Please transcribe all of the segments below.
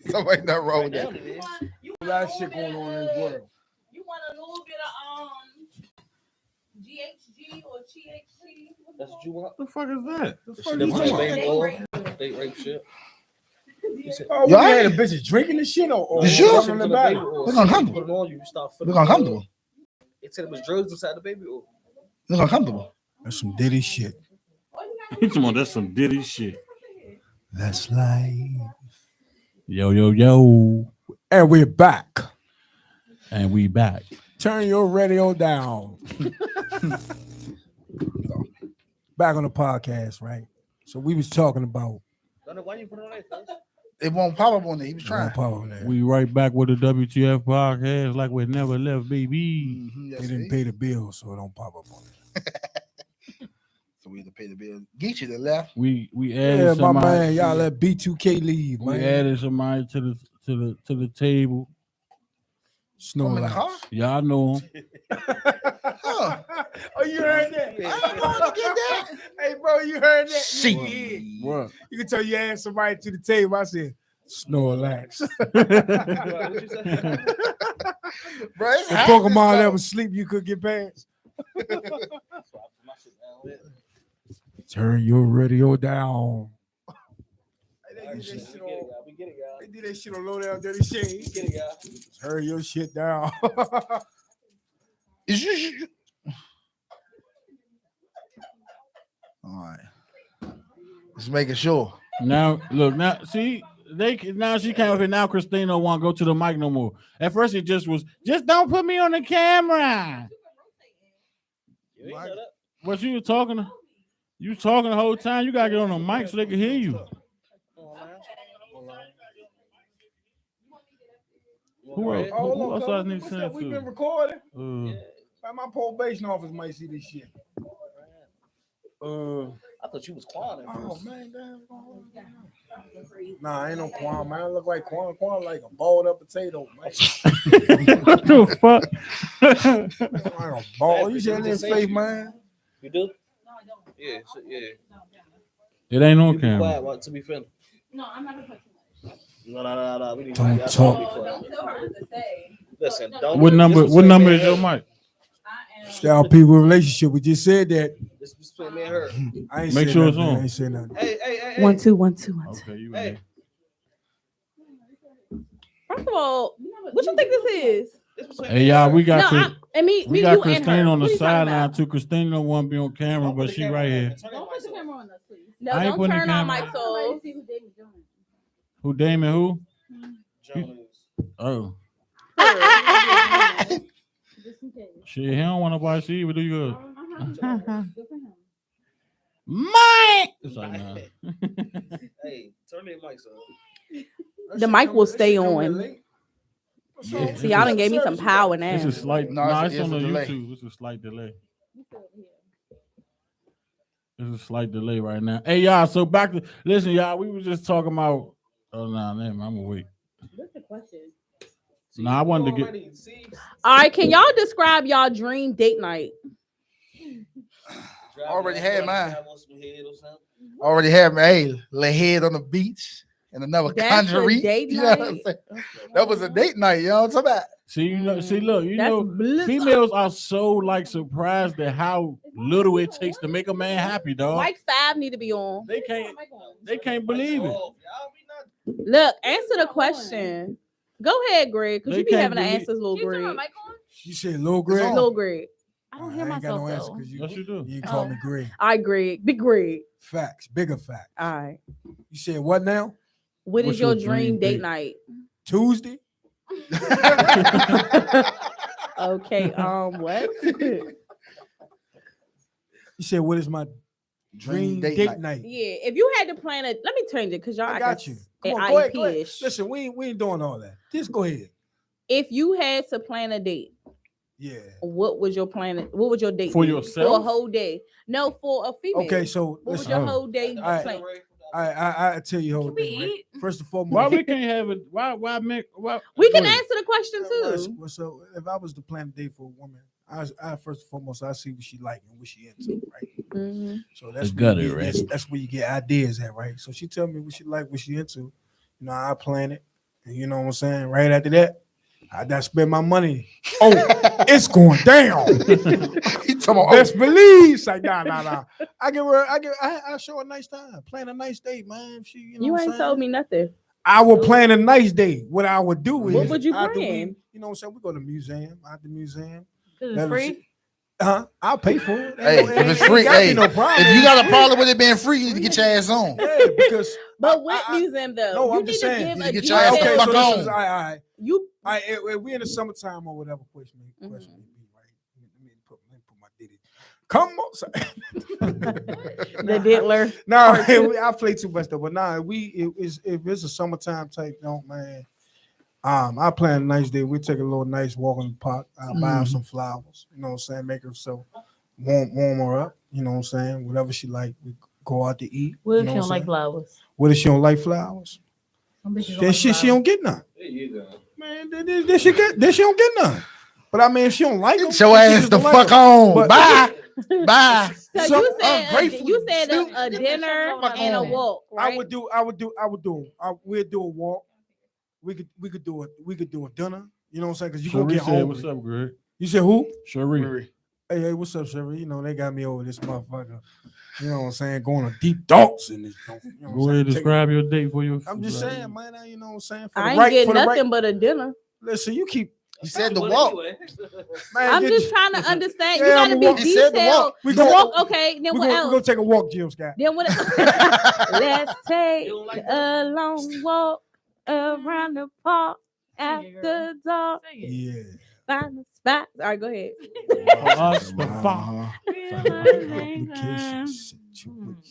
Somebody not wrong with that. A lot of shit going on in the world. You want a little bit of GHG or THC? That's what you want? The fuck is that? The Shit fuck that you was talking like baby oil. Rape. Date rape shit. Oh, we had a bitch drinking the shit or You sure? talking about it? Look uncomfortable. Put it on you, start Look uncomfortable. It said it was drugs inside the baby oil. Look uncomfortable. That's some Diddy shit. Come on, that's some Diddy shit. That's life. Yo, yo, yo. And we're back. And we back. Turn your radio down. Back on the podcast, right? So we was talking about. Why you put it on that? It won't pop up on there. He was trying. We right back with the W.T.F podcast like we never left, baby. Mm-hmm, They didn't pay the bill, so it don't pop up on it. So we had to pay the bill. Get you the left. We added Yeah, my somebody. man, y'all let B2K leave, We man. added somebody to the table. Snow Come in the Lights. car? Y'all know him. Huh. Oh, you heard that? I don't want to get that. Hey, bro, you heard that? Shit. What? You can tell you asked somebody to the table. I said, Snorlax. What you say? Bro, it's The hot Pokemon as that was sleep you could get past. Turn your radio down. We get it, y'all. We get it, y'all. They did that shit on Low Down Dirty Shade. We get it, y'all. Turn your shit down. Is you? All right. Just making sure. Now look, now see now she came up here. Now Christina won't go to the mic no more. At first it just was don't put me on the camera. You ain't know that. What you was talking? You was talking the whole time. You gotta get on the mic so they can hear you. Who else? Who else I need to send We've to? been recording. Uh, My probation office might see this shit. I thought you was Quan. Oh man, damn. Nah, ain't no Quan, man. I look like Quan. Quan like a balled up potato, man. what the fuck? Like a ball. You said in his face, man. You do? Yeah, yeah. It ain't on You be camera. quiet, want to be finished. No, I'm not gonna put too much. No. We need Don't y'all talk. be quiet. Don't tell her to say. Listen, don't. What number? this What number between is me your and her. mic? I am. Style people relationship. We just said that. This is between me and her. I ain't Make said sure nothing, it's man. on. I ain't said nothing. Hey. 1 2 1 2 1 2. Okay, you Hey. in. First of all, what you think this is? This between Hey me and y'all, her. we got No, me, we got you and her. Christine on the What are you talking sideline about? too. Christine don't want to be on camera, Don't put but the she camera right on. here. Turn your Don't put mics the on. camera on us, please. I No, ain't don't putting the turn on camera. mic so. Who Damon? Who? Jones. Oh, Just in case. shit. He don't want nobody to see you, but do you good? Good for him. Mike. It's like, nah. Hey, turn your mics on. The mic will stay on. Yeah, See, y'all done gave me some power now. It's a slight. No, No, it's it's on a the delay. YouTube. It's a slight delay. It's a slight delay right now. Hey y'all, so back to listen, y'all. We was just talking about. Oh no, nah, I'm gonna wait. What's the question? No, I wanted to get. Already, see? All right, can y'all describe y'all dream date night? Already had mine. Drive on some head or something. Already had my lay head on the beach and another That's a conjuring. date You know what I'm night? saying? That was a date night, you know what I'm talking about? See, you know, see, look, you That's know, bliss. females are so like surprised at how little it takes to make a man happy, dog. Mic 5 need to be on. They can't believe it. Oh, y'all be not. Look, answer the question. Go ahead, Greg, because They you be can't having the believe- answers, little Greg. You said Lil Greg? on. Little Greg. I don't I hear ain't got myself no answer though. because Yes, you do. you call me Greg. All right, Greg. Big Greg. Facts, bigger facts. All right. You said what now? What What's is your your dream dream date date? night? Tuesday? Okay. What? You said what is my dream date night? Yeah. If you had to plan it, let me change it because y'all I got you. Come on, an go ahead, go ahead. IEP-ish. Listen, we ain't doing all that. Just go ahead. If you had to plan a date, Yeah. what would your plan? What would your date For be? yourself? For a whole day? No, for a female. Okay, so What would listen, your Oh. whole day All right. plan? I tell you whole Can we thing. Right? eat? First and foremost, Why we can't have it? Why make? Why, We can go ahead. answer the question too. So if I was to plan a date for a woman, I first and foremost I see what she like and what she into, right? Mhm. So that's The where you gutter, get, right? that's where you get ideas at, right? So she tell me what she like, what she into, you know, I plan it, And you know what I'm saying? Right after that, I got to spend my money. Oh, it's going down. He talking about, Best believe. It's like, nah. I show a nice time. Plan a nice date, man. She, you know You what I'm ain't saying? told me nothing. I would plan a nice day. What I would do is, What would you after plan? you know what I'm saying? We go to the museum. At the museum. Cause Let it's me free. see. I'll pay for it. hey, if it's free, gotta be hey, no problem. if you got a problem with it being free, you need to get your ass on. Yeah, because But what museum though? no, you I'm need just to saying. give You a need to get your ass detailed. the Okay, fuck so this on. is I. You We in the summertime or whatever question me, Mhm. right? Let me put my ditty. Come on. Sorry. the diddler. No, I play too much though, but if it's a summertime type, man. I plan a nice day. We take a little nice walk in the park. I'll buy her some flowers. You know what I'm saying? Make her so warm her up. You know what I'm saying? Whatever she like, we go out to eat. What you if know she what don't I'm like saying? flowers? What if she don't like flowers? Some bitches don't Then like she flowers. don't get none. There you go. Man, then she don't get none. But I mean, if she don't like them, Get your ass the fuck on. But- Bye. Bye. So Some you said ungrateful, you said stupid. a dinner Fuck and a on. walk, right? I would do. We'll do a walk. We could do a dinner. You know what I'm saying? Because you gonna Cherie get said, hungry. "What's up, Greg?" You said who? Cherie. Hey, what's up, Sherry? You know they got me over this motherfucker. You know what I'm saying? Going to deep thoughts in this. You know what I'm Go ahead, saying? describe your date for your. I'm just saying, man. You know what I'm saying? For I the ain't right, get for the nothing right. but a dinner. Listen, you keep. He said the Well, walk. anyway. Man, I'm get just you- trying to understand. Yeah, You gotta I'ma be walk. He said the detailed. walk. We The go- walk, okay. Then We're what gonna else? take a walk, Jim Scott. Then what? Let's take You don't like a long walk around the park after dark. Sing it. Yeah. Find a spot. All right, go ahead. For us, the Uh-huh. Complication situation.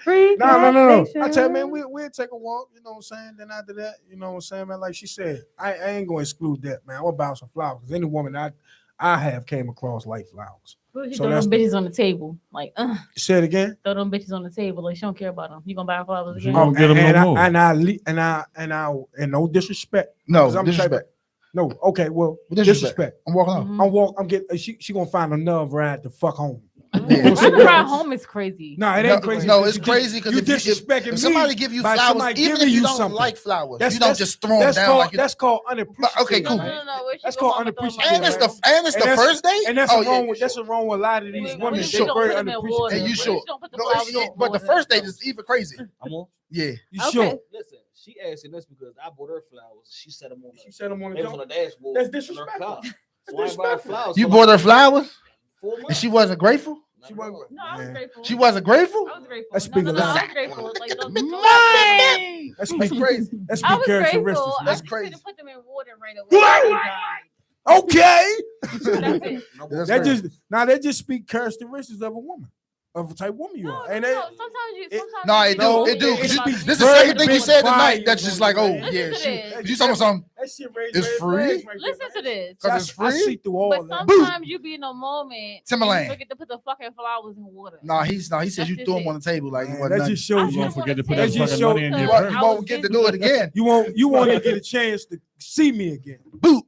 Free No. I relaxation. tell you, man, we'll take a walk. You know what I'm saying? Then after that, you know what I'm saying, man. Like she said, I ain't gonna exclude that, man. I'm gonna buy some flowers. Any woman I have came across like flowers. What if you So throw that's them bitches on the table? Like, Say it again. throw them bitches on the table. Like, she don't care about them. You gonna buy her flowers She again? gonna get 'em no more. And no disrespect. No, 'Cause I'm the type of- disrespect. No, okay, well, Disrespect. disrespect. I'm walking off. I'm getting. She gonna find another ride to fuck home. Yeah. Why the ride home is crazy. No, it No, ain't crazy. no, it's crazy because you if, you, disrespecting if me somebody give you by flowers, somebody even giving if you you don't something. like flowers, That's- you don't that's- just throw them That's down called like you. that's called unappreciative. Okay, cool. man. Where she That's go called home and throw them unappreciative. And it's out? the that's- first date. And that's Oh, what's yeah, wrong with that's what's wrong with a lot of these What women. if They she don't very put them in unappreciative. water? And you What if sure? she don't put the No, flowers in but the water? first date is even crazy. I'm on. Yeah. You Okay. sure? Listen, she asking this because I bought her flowers. She set them on. She said I'm on They the was on jump. the dashboard. That's in her disrespectful. car. That's So I ain't buying disrespectful. flowers. You for bought her like flowers 4 months. and she wasn't grateful. She Not at wasn't. all. No, I was Man. grateful. She wasn't grateful. I was grateful. That speak No, a I lot. was grateful. Like, don't Man, That that's speak crazy. That I speak was characteristics. grateful. man. I That's just crazy. couldn't put them in water right away. Okay. That's it. No That's That crazy. they just speak characteristics of a woman, of the type of woman you No, are. no, And no. they, Sometimes you. No, you it do. No, It do. it 'Cause you- speaks this is the very second thing you big said tonight. volumes That's just on like, you, oh man. yeah, Listen to she. this. You talking something? That shit raised It's red free? flags right Listen there, to man. this. Because it's I see free. through all But that. sometimes you be in a moment and Timberland. you forget to put the fucking flowers in water. No, he said That's you just threw him it. on the table like it Man, wasn't that nothing. just I shows You you. gonna forget to put That that just fucking show- money in your You purse. won't get to do it again. You want to get a chance to see me again. Boot.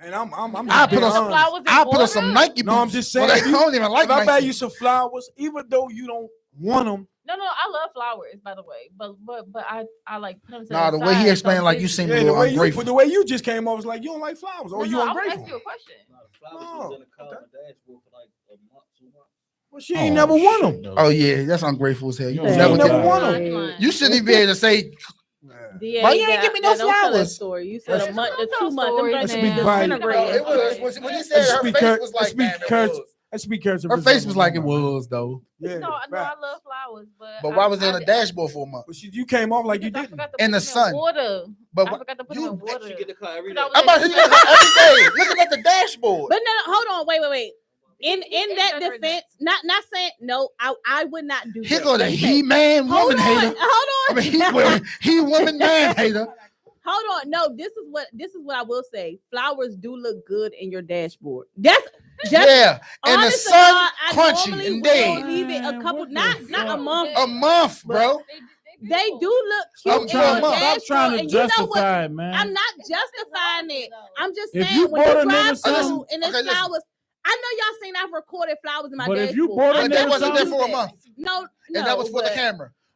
And I'm I just put being us the some honest. flowers in I put water? us some Nike boots. No, I'm just saying, Well, if I you- don't even like If I buy Nike. you some flowers, even though you don't want them, No, I love flowers, by the way. But I like put them to Nah, the way he side, explained, so like you this- seem a yeah, little ungrateful. the way you just came off was like you don't like flowers, or No, you I was ungrateful. asking you a question. Nah, the flowers was in the car on the dashboard for like a month, 2 months. Well, she ain't never want them. Oh yeah, that's ungrateful as hell. You Yeah, never you get never them. want Nah, them. he lying. You shouldn't even be able to say. DA, Why you ain't give me no don't tell that flowers? story. You said a That's- month to Don't tell 2 months. stories, Them Let's things be man. quiet. No, disintegrated. it was when he said Let's her speak face char- was let's like, speak damn, it character- was. Let's speak characteristics. Her face was like it of a was woman. though. Yeah, No, I fact. love flowers, But why was it on the dashboard for a month? But you came off like you because I didn't. forgot to In put the them sun. water. But I forgot to put them in water. She get the car every day. Because I I'm about to was see her every day, looking at the dashboard. But no, hold on, wait. In He that exaggerated. defense, not saying no, I would not do Here that. go the Let me he say- man Hold woman on, hater. hold on. I mean he woman man hater. Hold on. No, this is what I will say. Flowers do look good in your dashboard. That's Yeah, and the honest to sun God, I crunchy normally and will dead. leave it a Man, couple, what the not fuck? a month. A month, bro. They do look I'm cute in your trying to- Stop dashboard, trying to and you know what? justify it, man. I'm not justifying it. I'm just If saying you when bought you a nigga drive something- through and there's Okay, listen. flowers. I know y'all seen I've recorded flowers in my But dashboard. if you bought a I But nigga they know wasn't there you for a do month, that. No, and that was for the but camera.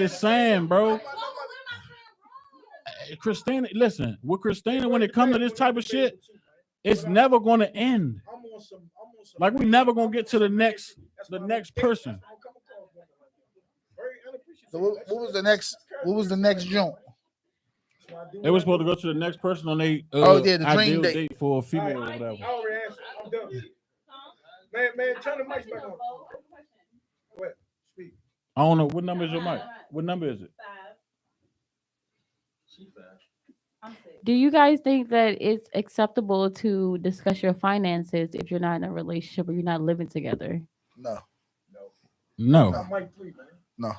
is saying, bro. Christina, listen, with Christina, when it comes to this type of shit, it's never going to end. Like we never gonna get to the next person. So what was the next? What was the next joint? They were supposed to go to the next person on their Oh, yeah, the dream ideal date. date for a All female right, or whatever. I already answered. I'm done. Man, turn the mic back on. What? Speak. I don't know what number is your mic. What number is it? Do you guys think that it's acceptable to discuss your finances if you're not in a relationship or you're not living together? No, No. Mic 3, man. no.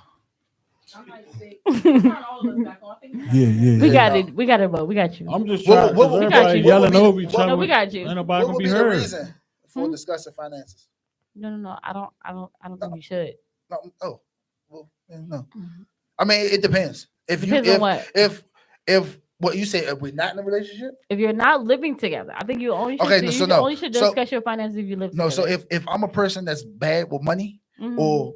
Yeah. We got it. We got it, but we got you. I'm just What- trying. what- Cause what- everybody what- yelling what- over each what- other. No, we got you. Ain't nobody What gonna would be be the heard. reason for Hmm? discussing finances? No. I don't think you should. No, well, no. I mean, it depends. If Depends on what. if what you say, if we're not in a relationship. If you're not living together, I think you only should. Okay, you so should no. only should So- discuss your finances if you live No, together. so if I'm a person that's bad with money, Mhm. or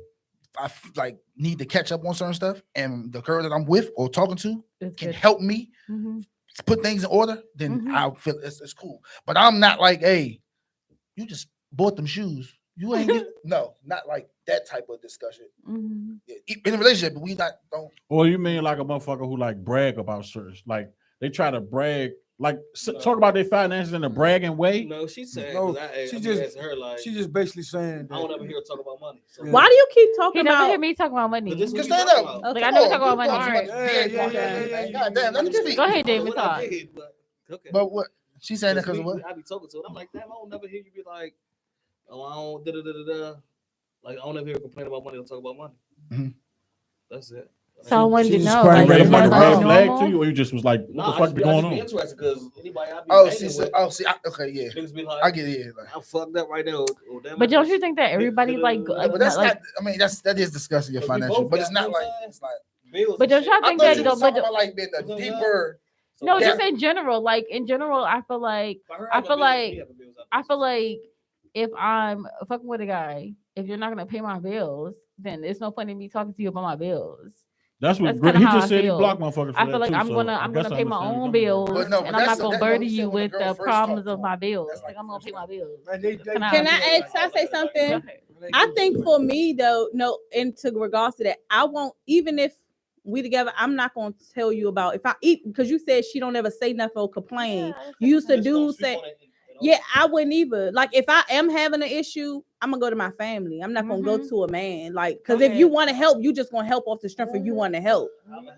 I like need to catch up on certain stuff, and the girl that I'm with or talking to It's can good. help me Mhm. to put things in order, then Mhm. I'll feel it's cool. But I'm not like, hey, you just bought them shoes. You ain't get no, not like that type of discussion. Mhm. Yeah, in a relationship, we don't. Or you mean like a motherfucker who like brag about certain, like they try to brag, like talk about their finances in a bragging way? No, she said. No, She she just just- her like. She's just basically saying I don't that. ever hear her talk about money. So. Yeah. Why do you keep He talking never hear about? me talk about money. But this Just what we stand talking up. about. Like, I never talk about money. Yeah. God damn, let me speak. Go ahead, David. What I Talk. did, but okay. But what she's saying that because of what? I be talking to it. I'm like, damn, I don't never hear you be like, oh, I don't da da da da da. Like I don't ever hear her complain about money or talk about money. Mhm. That's it. So I wanted She to just know. probably Like, read Like, is about that the red like red flag normal? to you, or you just was like, what Nah, the fuck be going be on? interested because anybody I be Oh, hanging see, with, okay, yeah, niggas be like, I get it. Yeah, like, I'm fucked up right now. Or, damn, But I don't just- you think that everybody like? Yeah, but that's like, not. I mean, that is discussing your Because we financial, both but it's got, not you know like what I'm it's like. bills But and don't shit. y'all I think thought that? you Don't, was but talking about like being a What's going on? deeper. So, no, Yeah. just in general. Like in general, I feel like if I'm fucking with a guy, if you're not gonna pay my bills, then there's no point in me talking to you about my bills. That's what That's kinda he how just I said. He feel. blocked motherfuckers. For I feel that like too, I'm so gonna I I'm guess gonna I pay my understand own where you're coming bills, from. But no, but and I'm not that's- gonna that- no, burden you you said when the with girl the first problems talked of to my him. bills. That's Like I'm gonna pay my bills. Man, they Can Can I say something? I think for me though, no, into regards to that, I won't, even if we together, I'm not gonna tell you about if I eat, because you said she don't ever say nothing or complain. You used to do say, yeah, I wouldn't either. Like if I am having an issue, I'm gonna go to my family. I'm not gonna go to a man. Like, because if you want to help, you just gonna help off the strength of you want to help.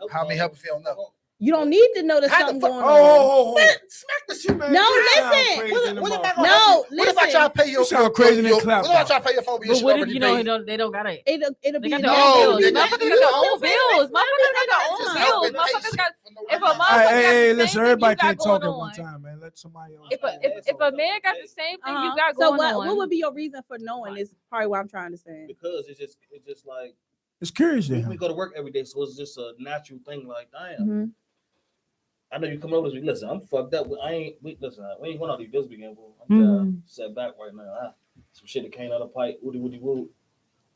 How many help if you don't know? You don't need to know there's How the something fuck- going on. Oh, Smack the shit, man. No, You sound listen. crazy in the What if I mouth. gonna No, help you? What if I listen. try to pay your? You sound crazy in that clap What if I box. try to pay your phone bill? But what if you know they don't got it? It'll They be got no, their own bills. nigga, Motherfuckers you got their don't own pay bills. for Motherfuckers got their Just own help bills. and pay Motherfuckers shit got. for no If a reason. motherfucker got Hey, the listen, same thing everybody you got can't talk going at one on. time, man. Let somebody else. If a man got the same thing you got So going on, what would be your reason for knowing is probably what I'm trying to say. Because it's just like It's curious we then. go to work every day, so it's just a natural thing. Like, damn, Mhm. I know you come over this week. Listen, I'm fucked up. We ain't going out these bills begin. I'm set back right now. Some shit that came out of pipe. Woody woo.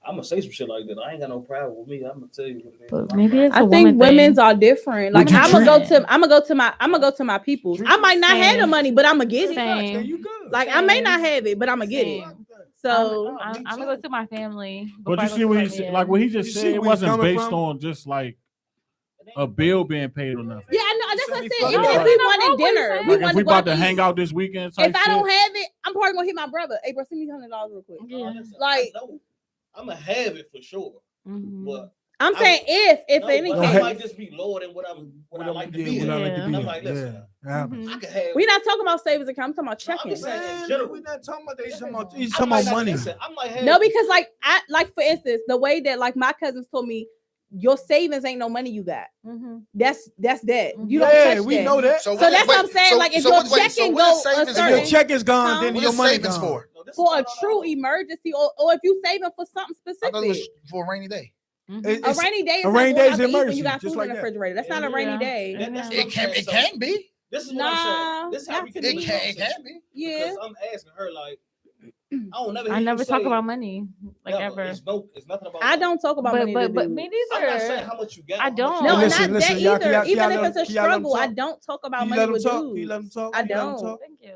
I'm gonna say some shit like that. I ain't got no problem with me. I'm gonna tell you what it is. but maybe it's I a think woman women's thing. are different. Would Like you I'm treat- gonna go to my peoples. I might not have the Same. money, but I'm gonna get it. Same. Then you good. Like I may Same. not have it, but I'm gonna get it. Same. So I'm gonna go to my family. But before I you go see to what my he said, man. like what he You just see said. It where he's wasn't coming based from? on just like a bill being paid or nothing. yeah, I know. That's what I said. No, Even no, if no, we no, wanted what you dinner, saying? we Like wanted if we to go about to out hang eat. out this weekend, type If I shit. don't have it, I'm probably gonna hit my brother. Hey, bro, send me $100 real quick. Yeah. Like- I'm gonna have it for sure, Mhm. but I'm saying if no, any but I case, might just be lower than what I like to be. What I like to Yeah. be. I'm like, listen, happens. I can have. we're not talking about savings account. I'm talking about No, I'm checking. just saying- Man, general. we're not talking about that. He's talking about, I he's talking might about not- money. listen, I might have. No, because like for instance, the way that like my cousins told me, your savings ain't no money you got. Mhm. That's that. You don't Yeah, touch we that. know that. So that's what I'm saying. Like if your checking what is goes a savings If certain your check is gone, Huh? then What your is money savings gone. for? No, this- for a no, true no. emergency or if you saving for something I thought it specific. was for a rainy day. It's- A rainy day is a not rainy going day out is to eat when emergency, you got just food like in the that. refrigerator. That's not a Yeah. rainy day. That's what It I'm can saying. be. This is what I'm saying. Nah, This is how not we to can me. It can be. Yeah. Because I'm asking her like, I don't never. I hear never you talk say, about money like never. ever. It's nothing about. I money. don't talk about money. But to me dudes. I'm not saying neither. how much you got. I how much don't. you No, Hey, listen, not listen, that y'all- either. can y'all Even let if him- it's a can y'all let him struggle, I talk? don't talk about Can you money let him with talk? dudes. Can you let him talk? I Can you let him don't. talk? Thank you.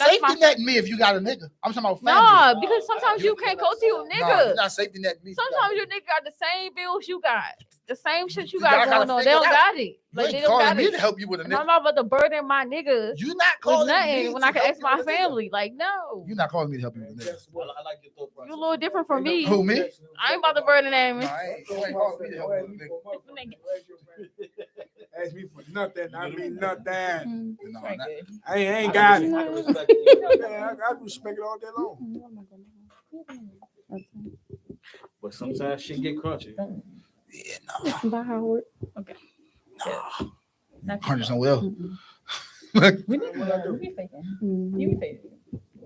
That's my- safety net me if you got a nigga. I'm talking about family. Nah, because sometimes you can't go to your Nah, nigga. you're not safety net me. if you got a Sometimes nigga. your nigga got the same bills you got. the same shit you You gotta got going on. They figure don't it out. got it. You Like ain't they don't calling got me it. to help you with a And I'm nigga. not about to burden my nigga You not with calling me nothing when I to can help ask you my with a nigga. family. Like, no. You not calling me to help you with a nigga. Guess what? I like your thought process. You a little different from me. Who, me? I ain't about to burden that No, man. I ain't. You ain't calling me to help you with a nigga. Ask me for nothing. I mean nothing. Mm. No, not, I ain't got it. I can respect you. Man, I respect it all day long. But sometimes shit get crunchy. yeah, Bye, Howard. no. 100% will. We need What I do? You be faking. Mm-hmm. You be faking.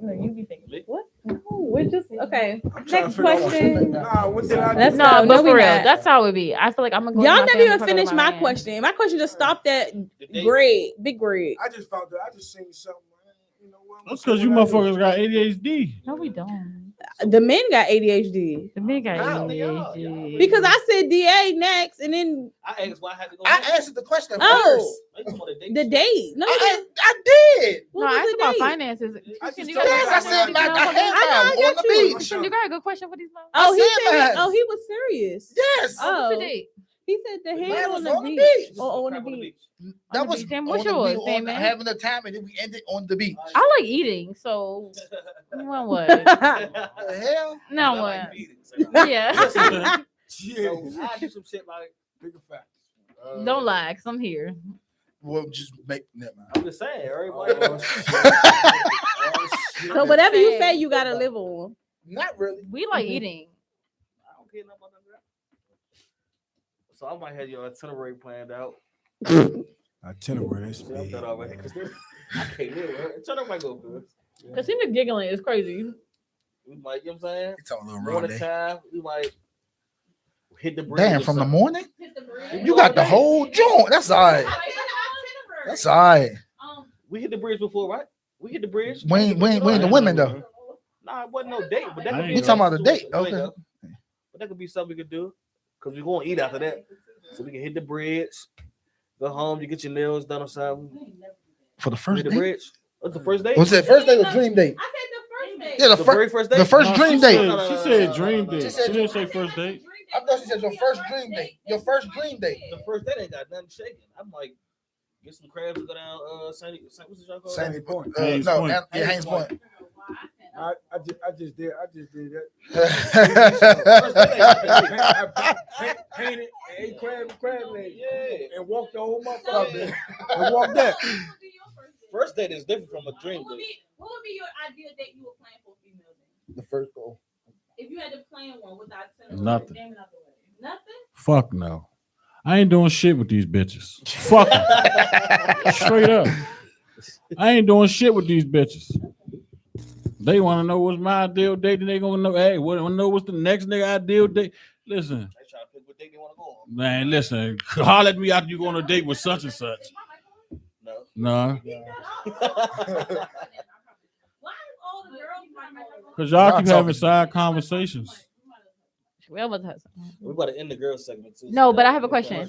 No, you be faking. What? No, we're just okay. I'm trying Next to figure out question. Nah, what did I do? Let's No, go. but No, for we real, not. that's how it be. I feel like I'm gonna go. to Y'all my never family even talk about finished my man. question. My question just stopped at The date- Greg, big Greg. I just found that I just seen something. You know what? That's because you motherfuckers got ADHD. No, we don't. The men got ADHD The big guy. How? ADHD. because I said DA next, and then I asked why I had to go. I next. answered the question Oh. Are you talking about the date? the date. No, you didn't. I did. What No, I was asked the about date? finances. I just You told got you Yes, I said my my hand I know, I on got the you. beach. You got a good question for these men? Oh, he said said. mine. Oh, he was serious. Yes. Oh. What's the date? He said the Mine hand was on the on the beach. beach. Or on the Crap beach. That the was beach. Then on what's the, yours, we were on man? having a time, and then we ended on the beach. I like eating, so you want what? The hell? No, I like what? feeding, so. Yeah. So, Yeah. I do some shit like Bigger facts. Don't lie, cause I'm here. Well, just make never mind. I'm just saying, everybody. Oh, shit. So whatever you Same. say, you gotta live on. Not really. We like eating. I don't care nothing about that. So I might have your itinerary planned out. Itinerary. That's See, I'm big. done already. Cause I can't live with her. Itinerary might go good. Cause him giggling is crazy. We might, you know what I'm saying? It's on a little Morning Ronde. time, we might hit the bridge. Damn, or from the something. morning? Hit the bridge. You got the whole joint. That's all right. That's all right. We hit the bridge before, right? We hit the bridge. We ain't the women though. Nah, it wasn't no date, but that I could be. ain't We talking about a date. situation. There you Okay. go. But that could be something we could do because we're going to eat after that. So we can hit the bridge, go home, you get your nails done or something. For the Hit first the date? bridge. What's the first date? Was it first date or dream date? I said the first date. Yeah, the very first date? the first No, dream she date. said- She said dream no, date. She She said- didn't say first date. I thought she said your first dream date. Your first dream date. The first date ain't got nothing shaking. I'm like, get some crabs and go down Sandy. What's the y'all call it? Sandy Point. Haynes no, Point. yeah, Haynes Point. I just did that. I painted and ate crab legs. Yeah. And walked the whole motherfucker. And walked that. First date is different from a dream What would date. be what would be your ideal date you would plan for a female date? The first goal. If you had to plan one without Nothing. Damn it out the way. Nothing? Fuck no. I ain't doing shit with these bitches. Fuck 'em. Straight up. I ain't doing shit with these bitches. They want to know what's my ideal date, and they gonna know. Hey, want to know what's the next nigga ideal date? Listen, They try to pick what date they want to go on. man. Listen, holler at me after you go on a date with such and such. No. Nah, Why is all the girls cause y'all Y'all keep having talking. side conversations. We about to have some. We're about to end the girl segment too. No, but I have a question.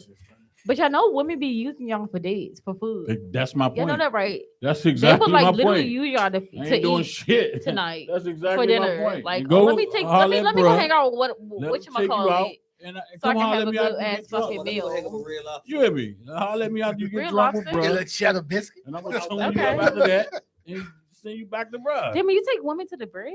But y'all know women be using y'all for dates for food. That's my Y'all know point. that, right? That's They exactly would like my literally point. use y'all I to ain't doing eat shit tonight That's for exactly dinner. my point. Like, You oh, go let me take holler let at me go bruh, hang out with let what him you take call you out, it. and So come I can holler have at a me good after you ass get drunk. fucking meal. You hear me? Holler at me after you get Real drunk with lobster? Get a bruh, little cheddar biscuit. and I'm gonna tune Okay. you up after that and send you back to bruh. Damn, you take women to the bridge?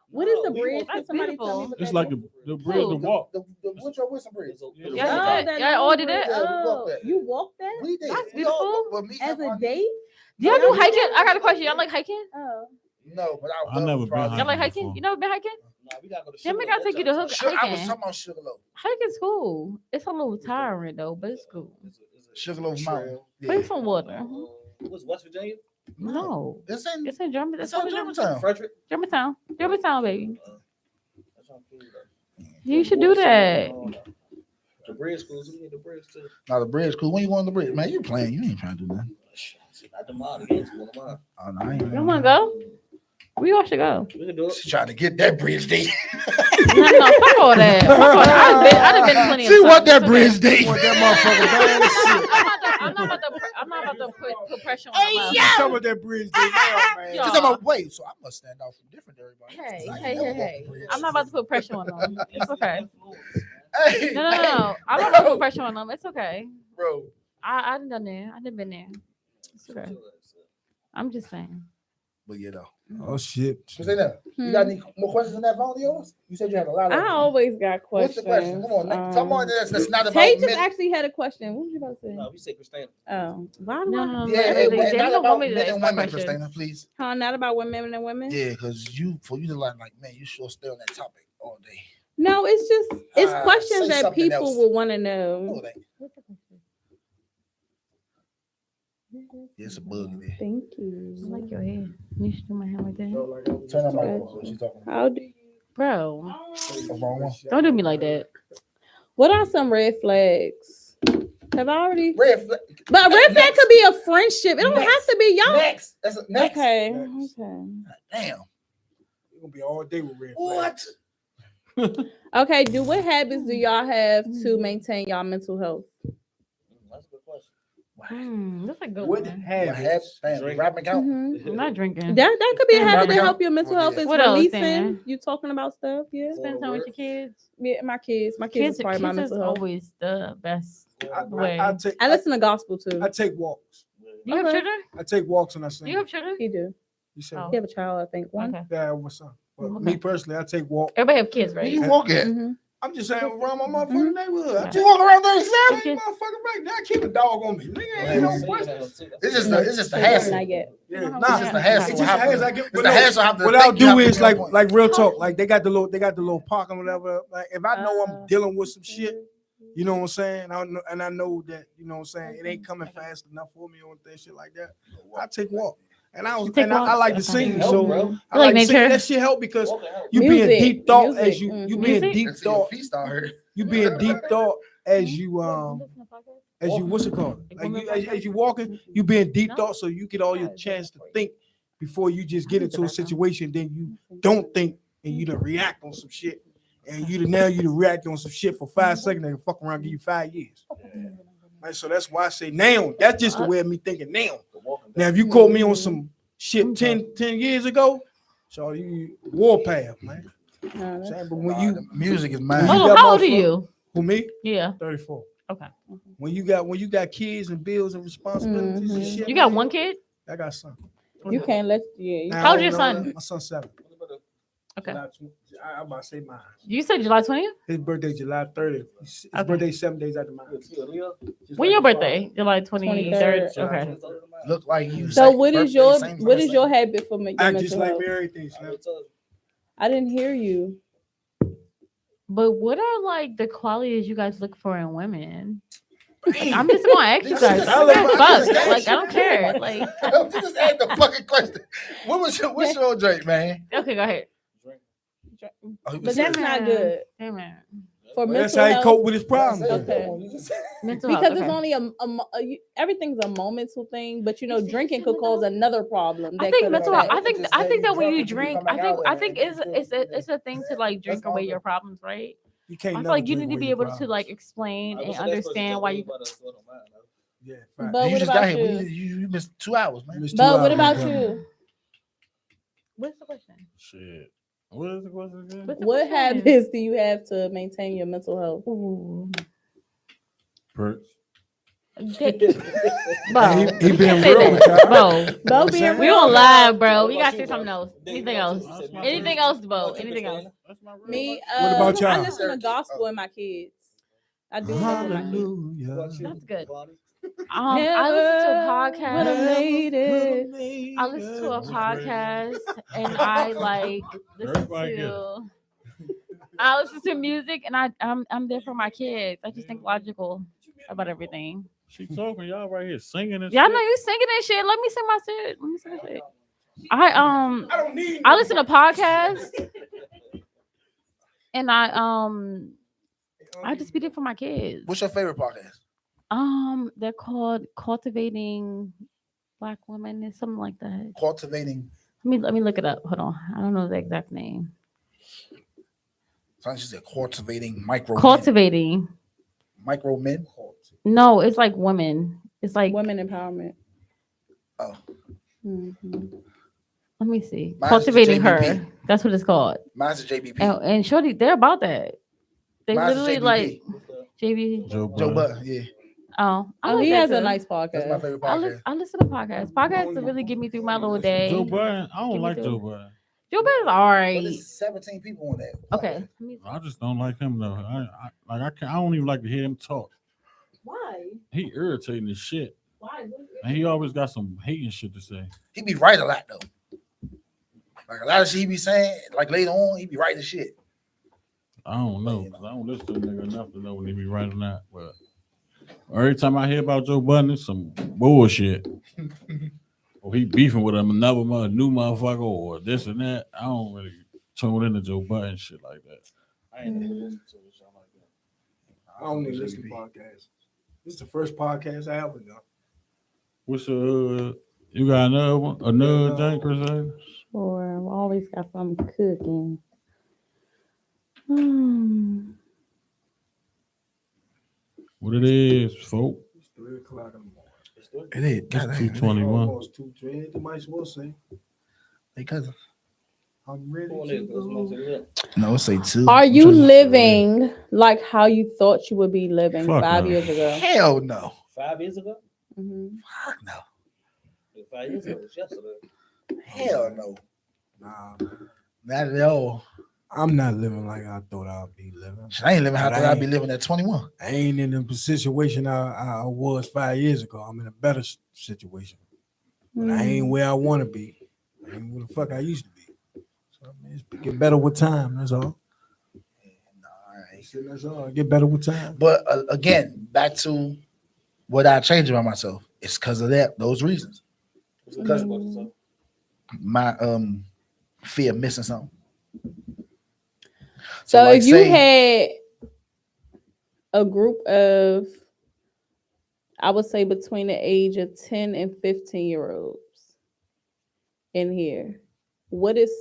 What is the bridge? That's Can somebody tell me beautiful. what It's that like is? the bridge to walk. The what's your Wilson bridge? Yeah, Yeah, Oh, that yeah, I long ordered bridge. it. Yeah, we walked Oh, that. you walked that? We did. That's We all- beautiful. well, me As and a my- date? Do y'all No, do we hiking? didn't. I got a question. Y'all like hiking? Oh. No, but I never been Y'all like Hiking hiking? before. You never been hiking? Nah, we gotta go to Then we Sugar gotta take you to Loaf. Hook- I was hiking. talking about Sugarloaf. Hiking's cool. It's a little tiring though, but it's cool. Sugarloaf Mountain. Play Yeah. some water. What's West Virginia? No, It's in it's in Germany. it's That's in in Germantown. Frederick? Germantown. Germantown, baby. That's on food, though. You should do that. The bridge schools, we need the bridge too. Now the bridge cool. When you going to the bridge? Man, you playing. You ain't trying to do nothing. Not the mod again, it's one of mine. Oh, no, I ain't You wanna go? We all should go. We can do it. She's trying to get that bridge date. No, fuck all that. Fuck all that. I've been plenty of She want times. that It's okay. bridge date. Want that motherfucker bad as shit. I'm not about to put pressure on my You talking about that bridge thing now, man. Yo. She's talking about, wait, so I must stand out from different to everybody. Hey, I ain't hey, never hey, walked hey. the bridge. I'm not about to put pressure on them. It's okay. Hey, No. hey, I'm not bro, gonna put pressure on them. It's okay. bro. I done done there. I done been there. It's okay. I'm just saying. But you know. Oh shit. What's in there? You got any more questions on that phone of yours? You said you had a lot of I them. always got What's questions. the question? Come on, come on. That's not about Tay just men. actually had a question. What was you about to say? No, we say Christina. Oh, why do No. Yeah, They and not don't about want me to men ask and my women, questions. Christina, please. Huh? Not about women and women. Yeah, because for you to like, man, you sure stay on that topic all day. No, it's just questions say that something people else. will want to No, know. it ain't. Yeah, it's a bug in there. Thank I you. like your hair. You should do my hair like that. Turn that mic off. What you talking about? How do you? Bro, The wrong one. don't do me like that. What are some red flags? Have I already? Red flag. But red flag Next. could be a friendship. It don't Next. have to be y'all. Next. That's a, next. Okay. Next. Okay. Damn. You're gonna be all day with red What? Okay. What habits do y'all have to maintain y'all mental health? That's a good question. That's a good What one. habits? Damn, Drink. rapping count? Mhm. I'm not drinking. That could be a Yeah, habit to Robert, help your mental what health. is- Is What else, releasing. Dan? You talking about stuff? Yeah. Spend time with your kids. Yeah. My kids. My kids is probably my Kids is mental health. always the best. I Way. I listen to gospel too. I take walks. Do you have Okay. children? I take walks and I Do sing. you have children? He do. You said Oh. He have a child. I think one. Okay. yeah, what's up? But Okay. me personally, I take walk. Everybody have kids, Where right? you walk at? Mhm. I'm just saying around my motherfucking neighborhood. I Yeah. take You walk around I 37? ain't motherfucking right now. Keep a dog on me. Nigga, ain't no question. It's just No, the it's just the so hassle. Not yet. Yeah, It's nah, It's just the hassle. it's just the hassle I get. It's But the no, hassle. I have to what I'll think you do have to is be on point. like real talk. Like they got the little park or whatever. Like if I know I'm dealing with some shit, you know what I'm saying? I know that, you know what I'm saying, it ain't coming fast enough for me or anything, shit like that. I take walk. And I like to sing, Help, so bro. I like to sing. nature? That shit help because Walking help. you be in Music, deep thought music, as you mhm. be in Music? deep Until your thought. feet start hurting. You be in deep thought as you what's it called? Like Like women you, podcast? as you walking, you be in deep No. thought, so you get all your Yeah, chance to for you. think before you just get I need the into a background. situation. Then you don't think and you done react on some shit, and you done react on some shit for 5 seconds and fuck around, give you 5 years. Right, so that's why I say now. That's just the way of me thinking now. Now, if you caught me on some shit 10 years ago, so you warpath, man. No, Saying, but when you The music is when mine. you Hold on, got how old are motherfucker- you? Who me? Yeah. 34. Okay. When you got kids and bills and responsibilities and shit, You got man, one kid? I got son. you can't let. Yeah. You Now, How old's I your don't know, son? My son's 7. Okay. I'm about to say mine. You said July 20th? His birthday July 30th. His Okay. birthday 7 days after mine. Just When like your my birthday? July 23rd. 23rd. Okay. Look like you. So same what is birthday, your same what is time. your habit for your father. I mental just like health? me everything. Slim. I didn't hear you. But what are like the qualities you guys look for in women? Like, I'm just gonna ask you guys. I I don't give a just fuck. asked Like I you. don't care. Like You just asked the fucking question. What's your drink, man? okay, go ahead. Oh, he But was that's serious. not good Damn it. for Well, that's mental how he health. cope with his problems. Okay. Mental Because health. it's Okay. only everything's a momental thing, but you know, drinking could cause another problem. I that think could mental health. affect- I think that when you drink, I think it's a thing to like drink away your problems, right? You I can't feel never like you drink need to away be your able to problems. like explain and understand why you. Yeah, fact. But You what just about got here. you? You missed 2 hours, man. Missed 2 But what hours, about brother. you? What's the question? Shit. What is the question again? What's the What question? habits do you have to maintain your mental health? Ooh. Perks. Bo, He you been can't say real that. with y'all. Bo, Bo being we real. on live, bro. What We about gotta you, say something bro? else. Anything else? Anything else, Bo? Anything else? Me, What about y'all? I listen to gospel and my kids. I do stuff with my kids. Hallelujah. That's good. I listen to a podcast. Would've made it. I listen to a podcast and I like listen Everybody get to. I listen to music and I'm there for my kids. I just think logical about everything. She talking, y'all right here singing and Y'all shit. know you singing and shit. Let me sing my shit. Let me sing my shit. I don't need I listen to podcasts and I just be there for my kids. What's your favorite podcast? They're called Cultivating Black Women or something like that. Cultivating. Let me look it up. Hold on. I don't know the exact name. Sometimes she said cultivating micro. Cultivating. Micro men. No, it's like women. It's like Women empowerment. Oh. Mhm. let me see. Mine's Cultivating JBP. her. That's what it's called. Mine's a JBP. And Shorty, they're about that. They Mine's literally JBB. like What's that? JB. Joe Joe Budden. Budden. Yeah, Oh, I Oh, like he that has a too. nice that's my podcast. favorite I podcast. listen to podcasts. Podcasts to really get me through my little day. Joe Budden. I Give don't me like the- Joe Budden. Joe Budden's all But right. there's 17 people on that. Okay. podcast. Let me- I just don't like him though. I don't even like to hear him talk. Why? He irritating as shit, Why? and he always got some hating shit to say. He be right a lot though. Like a lot of shit he be saying, like later on, he be right as shit. I don't know, 'cause I don't listen to the nigga enough to know when he be right or not. But every time I hear about Joe Budden, it's some bullshit. Or he beefing with new motherfucker, or this and that. I don't really tune into Joe Budden shit like that. I ain't never listened to it. So I'm like that. I don't even listen to podcasts. This is the first podcast I ever done. What's you got another one? Another thing, Chris? Sure. We always got something cooking. Hmm. What it is, folk? It's 3 o'clock in the morning. It's still- It is. It's Goddamn. 221. Almost 2:20. You might as well say. They cousin. I'm ready Go on to there, go. Somebody go. say that. No, say 2. Are you living like how you thought you would be living Fuck 5 no. years ago? Hell no. 5 years ago? Mhm. Fuck no. 5 years ago was yesterday. Hell no. Nah, man. Not at all. I'm not living like I thought I'd be living. I ain't living how I But thought I I'd be living at 21. I ain't in the situation I was 5 years ago. I'm in a better situation. But I ain't where I want to be. I ain't where the fuck I used to be. So I mean, it's get better with time. That's all. That's all. Get better with time. But again, back to what I changed about myself. It's because of those reasons. What's the about yourself? My fear of missing something. So like if you say- had a group of, I would say between the age of 10 and 15-year-olds in here, what is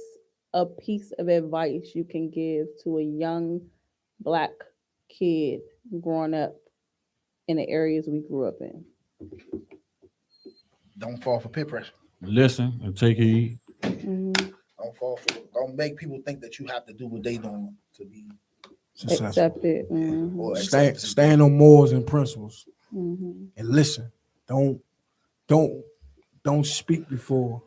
a piece of advice you can give to a young Black kid growing up in the areas we grew up in? Don't fall for peer pressure. Listen and take heed. Mhm. Don't make people think that you have to do what they doing to be Successful. Accepted. Mhm. or Stand on morals and principles Mhm. and listen. Don't speak before.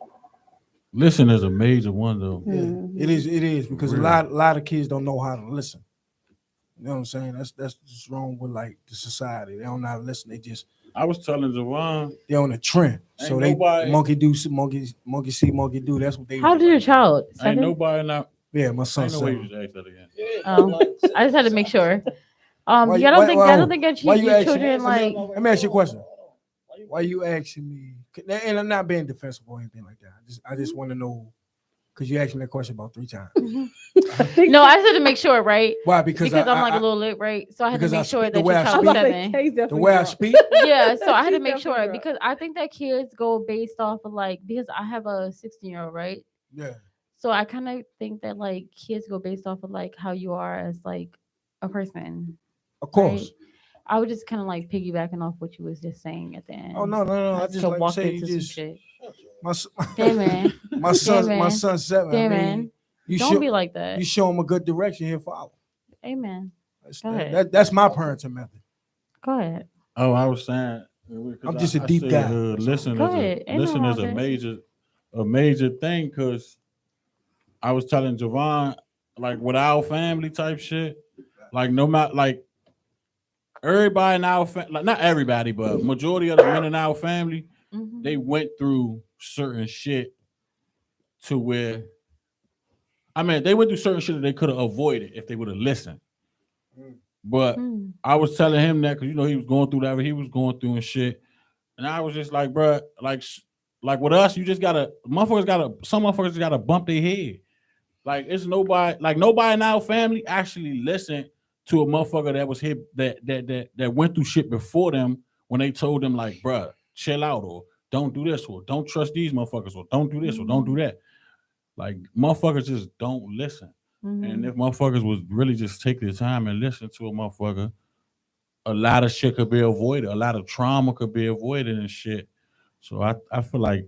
Listen is a major one though. Mhm. It is because Really? a lot of kids don't know how to listen. You know what I'm saying? That's just wrong with like the society. They don't know how to listen. I was telling Javon, They're on a trend. So Ain't they nobody- monkey do, monkey see, monkey do. That's what they How old is your child? ain't 7? nobody not. Yeah, my I son ain't no way you said. should ask that again. Oh, I just had to make sure. Why Yeah, you- I don't why- think why- I don't think that why your you asking- children like. Let me ask you a question. Why you asking me? And I'm not being defensive or anything like that. I just want to know because you asked me that question about 3 times. No, I just had to make sure, right? Why? Because Because I'm like a little lit, right? So I had to because I make sure speak that the way your I I child was was about to say, 7. Kay's the definitely way I drunk. speak. Yeah, so I had to She's make definitely sure drunk. because I think that kids go based off of like because I have a 16-year-old, right? Yeah. So I kind of think that like kids go based off of like how you are as like a person. Of course. I was just kind of like piggybacking off what you was just saying at the end. Oh no! I I just could like to walk say into you some just shit. my Damn man, my son Damn, my man. son's 7. damn I mean, man, you don't show be like that. you show him a good direction, he'll follow. Amen. Go That- ahead. that's my parenting method. Go ahead. Oh, I was saying. I'm just a deep guy. Listen Go is ahead. Ain't listen nothing is wrong with that. a major thing because I was telling Javon like with our family type shit, like no matter like everybody in our family, like not everybody, but majority of the men in our family, Mhm. they went through certain shit to where I mean they went through certain shit that they could have avoided if they would have listened. But Mm. I was telling him that because you know he was going through whatever he was going through and shit, and I was just like, bro, like with us, you just gotta some motherfuckers gotta bump their head. Like it's nobody in our family actually listened to a motherfucker that was hit that went through shit before them when they told them like, bruh, chill out or don't do this or don't trust these motherfuckers or don't do this or don't do that. Like motherfuckers just don't listen. Mhm. And if motherfuckers was really just take their time and listen to a motherfucker, a lot of shit could be avoided. A lot of trauma could be avoided and shit. So I feel like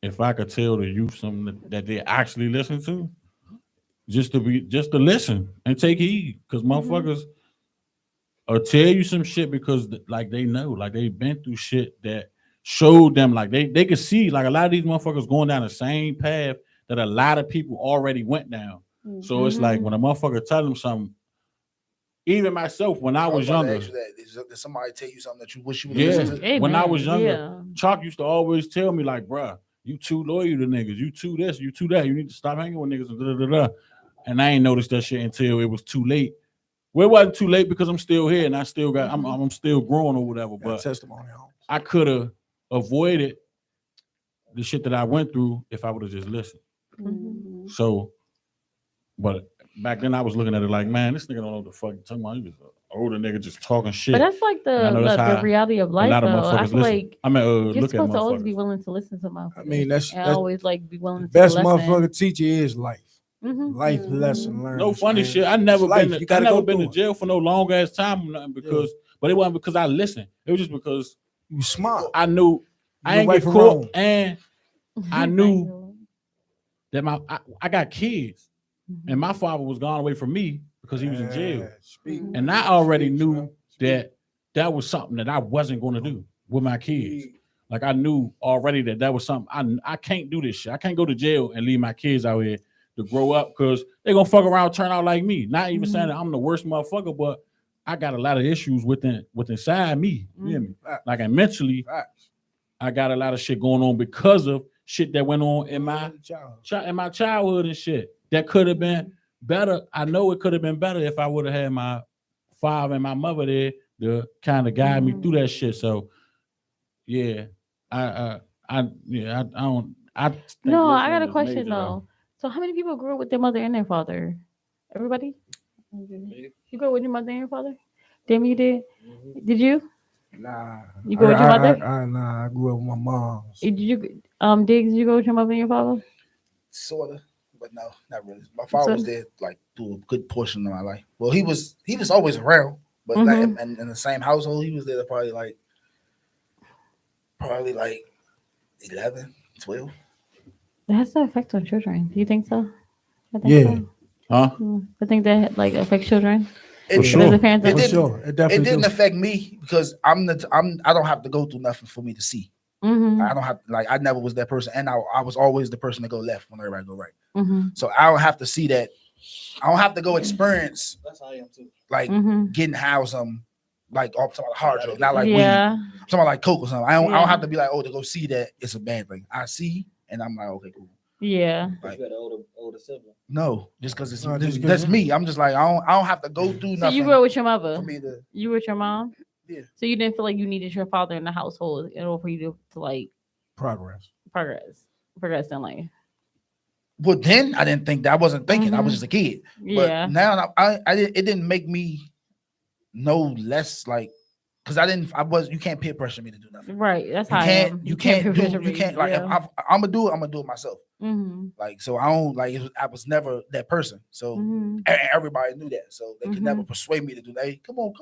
if I could tell the youth something that they actually listen to, just to listen and take heed, because motherfuckers or tell you some shit because like they know, like they've been through shit that showed them, like they could see, like a lot of these motherfuckers going down the same path that a lot of people already went down. So it's like when a motherfucker tell them something, even myself when I was about to younger. ask you that. Did somebody tell you something that you wish you would have listened to? When I was younger, Yeah. Chalk used to always tell me like, bruh, you too loyal to niggas, you too this, you too that, you need to stop hanging with niggas and da da da. And I ain't noticed that shit until it was too late. Well, it wasn't too late because I'm still here and I still got, I'm still growing or whatever. Got But testimony on. I could have avoided the shit that I went through if I would have just listened. So, but back then I was looking at it like, man, this nigga don't know what the fuck you talking about. He was an older nigga just talking shit. But that's like And I know that's the how reality of a life, lot of though. I motherfuckers feel listen. like I mean, you're look at supposed to always be motherfuckers. willing to listen to motherfuckers. I mean, that's always like be willing to best take a lesson. motherfucker teacher is life. Mhm. Life lesson learned. No funny man. shit. I It's never life. been. You I gotta never go been to through it. jail for no long ass time or nothing because, but it wasn't because I listened. It was just because You smart. I knew I ain't right get from caught, wrong. and I knew that I got kids, and my father was gone away from me because he was in jail, Speak. and I already knew that was something that I wasn't going to do with my kids. Like I knew already that was something I can't do this shit. I can't go to jail and leave my kids out here to grow up because they're gonna fuck around, turn out like me. Not even saying that I'm the worst motherfucker, but I got a lot of issues within inside me. You hear me? Like and mentally, I got a lot of shit going on because of shit that went on in my childhood and shit. That could have been better. I know it could have been better if I would have had my father and my mother there to kind of guide me through that shit. So yeah, I don't. No, I got a question though. So how many people grew up with their mother and their father? Everybody? You grew up with your mother and your father? Damn, you did. Did you? Nah. You go with your mother? Nah, I grew up with my mom. Did you Diggs, did you go with your mother and your father? Sorta, but no, not really. My father was there like through a good portion of my life. Well, he was always around, but like in the same household, he was there probably like 11, 12. That has an effect on children. Do you think so? I think Yeah. so. Huh? I think that like affects children. For sure. As a parent, For sure. It definitely didn't do. affect me because I don't have to go through nothing for me to see. I don't have I never was that person, and I was always the person to go left when everybody go right. So I don't have to see that. I don't have to go experience. That's how I am too. Like getting high or something, like I'm talking about hard drugs, not like weed. yeah. I'm talking about like coke or something. I don't have to be like, oh, to go see that it's a bad thing. I see, and I'm like, okay, cool. Yeah. Like, You got an older sibling. no, just because it's No, just 'cause that's you- me. I'm just like I don't have to go through So nothing. you grew up with your mother? for me to. You were with your mom? Yeah. So you didn't feel like you needed your father in the household in order for you to like Progress. progress in life. Well, then I didn't think that. I wasn't thinking. I was just a kid. Yeah. But now it didn't make me no less like because you can't peer pressure me to do nothing. Right. That's You how I can't am. you can't peer do pressure you me. can't like if Yeah. I'm gonna do it myself. Mm-hmm. Like so I don't like I was never that person. So Mm-hmm. everybody knew that. So they could never persuade me to do that. Hey, come on.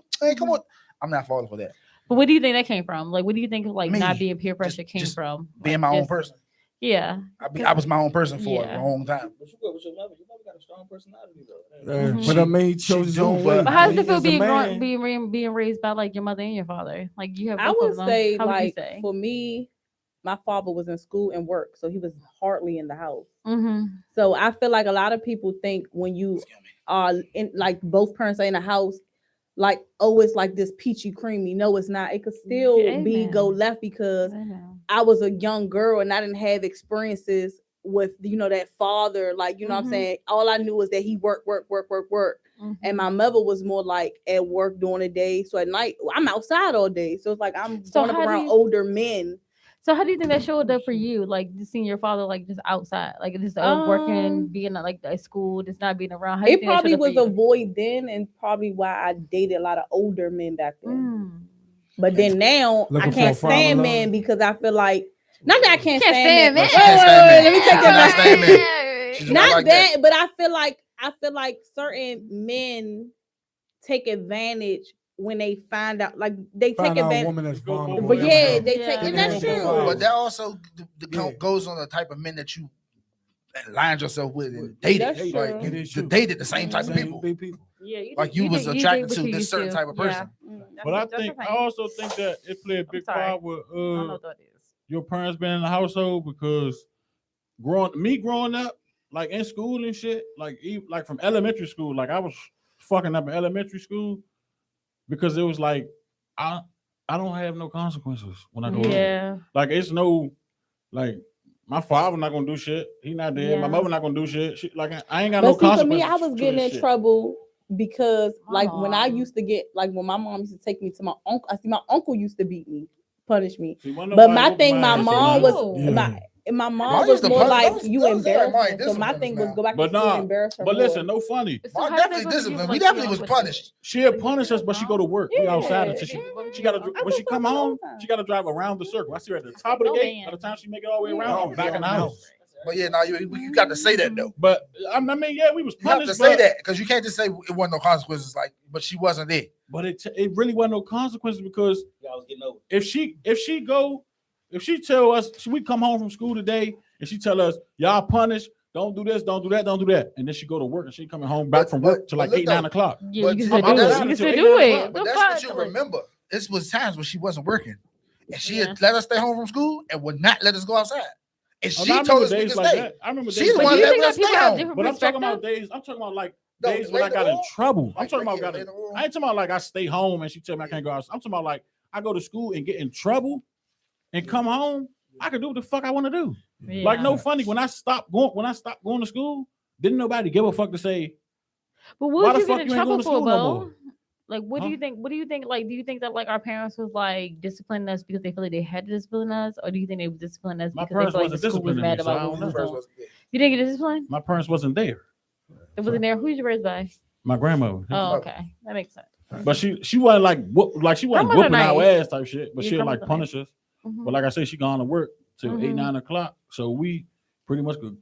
I'm not falling for that. But what do you think that came from? Like, what do you think like Me. not being peer pressure came Just from? Being Like, my own just- person. Yeah. I was my own person for Yeah. a long time. But you go with your mother. Your mother got a strong personality though. But I mean, he chose his do, own but- way. But how does He it feel is a man. being raised by like your mother and your father? Like you have. I both would of them. say How would you like say? for me, my father was in school and work, so he was hardly in the house. Mm-hmm. So I feel like a lot of people think when you are in like both parents are in the house, like oh it's like this peachy creamy. No, it's not. It could still be Amen. go left because I know. I was a young girl and I didn't have experiences with that father. Like what I'm saying. All I knew was that he worked. And my mother was more like at work during the day. So at night, I'm outside all day. So it's like I'm So going up how do around you- older men. So how do you think that showed up for you? Like just seeing your father like just outside, like just working, being like at school, just not being around. How do you It think that probably showed up was for a you? void then, and probably why I dated a lot of older men back then. Mm. But then now Looking I can't for a father stand love. men because I feel like not that I can't Can't stand stand men. men. Wait, let me take that Cannot back. stand men. She's Not like that, but I feel like certain men take advantage when they find out, like they Find take out a advantage. woman that's vulnerable. But yeah, Yeah. they Yeah. take, and that's Yeah. true. Yeah. But that also Yeah. goes on the type of men that you aligned yourself with and dated. That's Like true. you It is true. dated the same type of Same people. big people. Yeah, Like you was did attracted what to you this used certain to. type of Yeah. person. But I also think that it played a big part with I don't know what that is. your parents being in the household because growing up, like in school and shit, like from elementary school, like I was fucking up in elementary school because it was like I don't have no consequences when I go home. Yeah. Like it's no like my father not gonna do shit. He not dead. Yeah. My mother not gonna do shit. Like I ain't got But no see, for consequences. me, I was to getting this in shit. trouble because, like, when I Mom. used to get, like, when my mom used to take me to my uncle, I see my uncle used to beat me, punish me. See, wasn't But nobody my whooping thing, my ass, mom so was now- my Mine mom used was to more punish- like those- you those are embarrassed my me. So my disciplines thing was now. go back to But school nah, and embarrass her but more. listen, no funny. So Mine how does that definitely go to you discipline. with, We like, definitely your was uncle and punished. shit? She'll punish us, but she go to work. We outside Yeah. until she Yeah. gotta I when she do come something all home, the time. she gotta drive around the circle. I see her at the top of the No, gate. man. By the time she make it all the way Yeah. around, I'm back in the house. But yeah, now you got to say that though. But I mean, yeah, we was You have to punished, say but, that because you can't just say it wasn't no consequences. Like, but she wasn't there. but it really wasn't no consequences because Y'all was getting over. if she tell us we come home from school today and she tell us y'all punished, don't do this, don't do that, don't do that, and then she go to work and she coming home back from work to like look 8, 9 though, o'clock. Yeah, But you see, can but still do that's- it. You can still But do it. But The that's what fuck? you Like, remember. It was times when she wasn't working, and she Yeah. had let us stay home from school and would not let us go outside. And Oh, she no, I told remember us we days could like stay. that. I remember She days the but like one do you that. think let that us people stay have home. different But I'm talking about perspectives? days. I'm talking about like No, days when I later got in on, trouble. I'm like talking about later on. I ain't talking about like I stay home and she tell me I can't go out. I'm talking about like I go to school and get in trouble and come home. I can do what the fuck I want to do. Yeah. Like no funny. When I stopped going to school, didn't nobody give a fuck to say But why what the would you fuck get in you ain't trouble going to for, school no Bo? more? Like, what do you think? What do you think? Like, do you think that like our parents was like disciplining us because they feel like they had to discipline us, or do you think they was disciplining us My because they parents feel like the wasn't school was disciplining mad me, so I about don't what we know. was First doing? was good. You didn't get disciplined? My parents wasn't there. It wasn't there. Who was you raised by? My grandmother. Oh, okay, that makes sense. But she wasn't like she wasn't Grandmother whooping our nice. ass type shit. But Yeah, she'll like grandmother punish us. Mhm. But like I say, she gone to work till 8, Mhm. 9 o'clock. So we pretty much could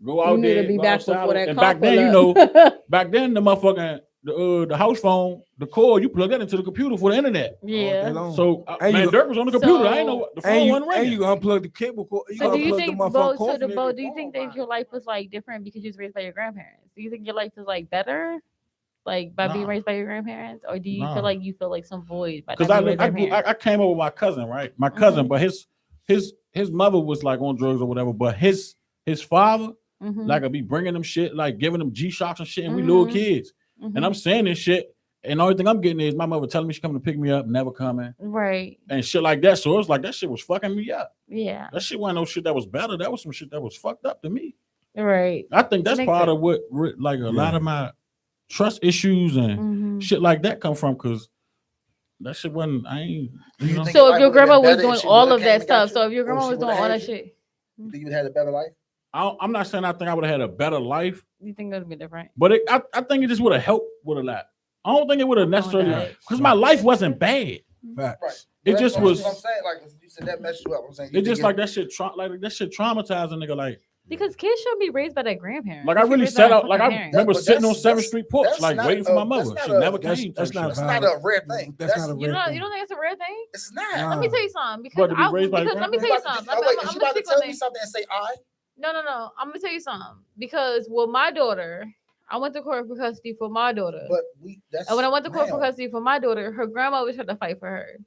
go You out need there, to be go back outside. before that And car back then, pull you know, up. back then the motherfucking the house phone, the cord, you plug that into the computer for the internet. Yeah. So And man, you- Dirk was on the computer. I ain't So- know what the phone And you, wasn't ringing. unplug the cable cord. You So do you unplug think, the Bo? motherfucking So cord the from Bo, every do you think phone that your life was like different because you was raised by your grandparents? Do you think your life was like better, like by being Nah. raised by your grandparents, or do you Nah. feel like you feel like some void by Because not being raised by your parents? I came over with my cousin, right? My cousin, but his mother was like on drugs or whatever. But his father, Mhm. like, I'd be bringing them shit, like giving them G-Shocks and shit, and we little kids. Mhm. And I'm saying this shit, and the only thing I'm getting is my mother telling me she's coming to pick me up, never coming, Right. and shit like that. So it was like that shit was fucking me up. Yeah. That shit wasn't no shit that was better. That was some shit that was fucked up to me. Right. I think that's Makes part sense. of what like a lot of my trust issues and Mhm. shit like that come from, because that shit wasn't. I ain't. You know? think So if life your would've been grandma was better if doing she all would've of came that and got stuff, you? so if your Or grandma she was doing would've all had that you? shit, You think you had a better life? I'm not saying I think I would have had a better life, you think it would be different? but I think it just would have helped with a lot. I don't think it would have necessarily, that. because my life wasn't bad. Facts. Right. It That's just what was. I'm saying. Like you said, that messed you up. I'm saying you It's just think like that shit. That shit traumatized a nigga. Because kids shouldn't be raised by their grandparents. Like They I should really be raised by sat their out. Like I fucking parents. remember But sitting on that's- 7th Street porch, that's like not waiting for my a- mother. that's She not a- never that's- came. that's type not shit. That's not a rare thing. That's not a You rare don't thing. you don't think it's a rare thing? It's not. Nah. Let me tell you something. What, Because to be raised by your let me tell You you about to- something. oh, wait, I'm is you gonna about to speak tell on me it. something and say I? No. I'm gonna tell you something. Because with my daughter, I went to court for custody for my daughter. But that's And when I went to court for now. custody for my daughter, her grandma was trying to fight for her.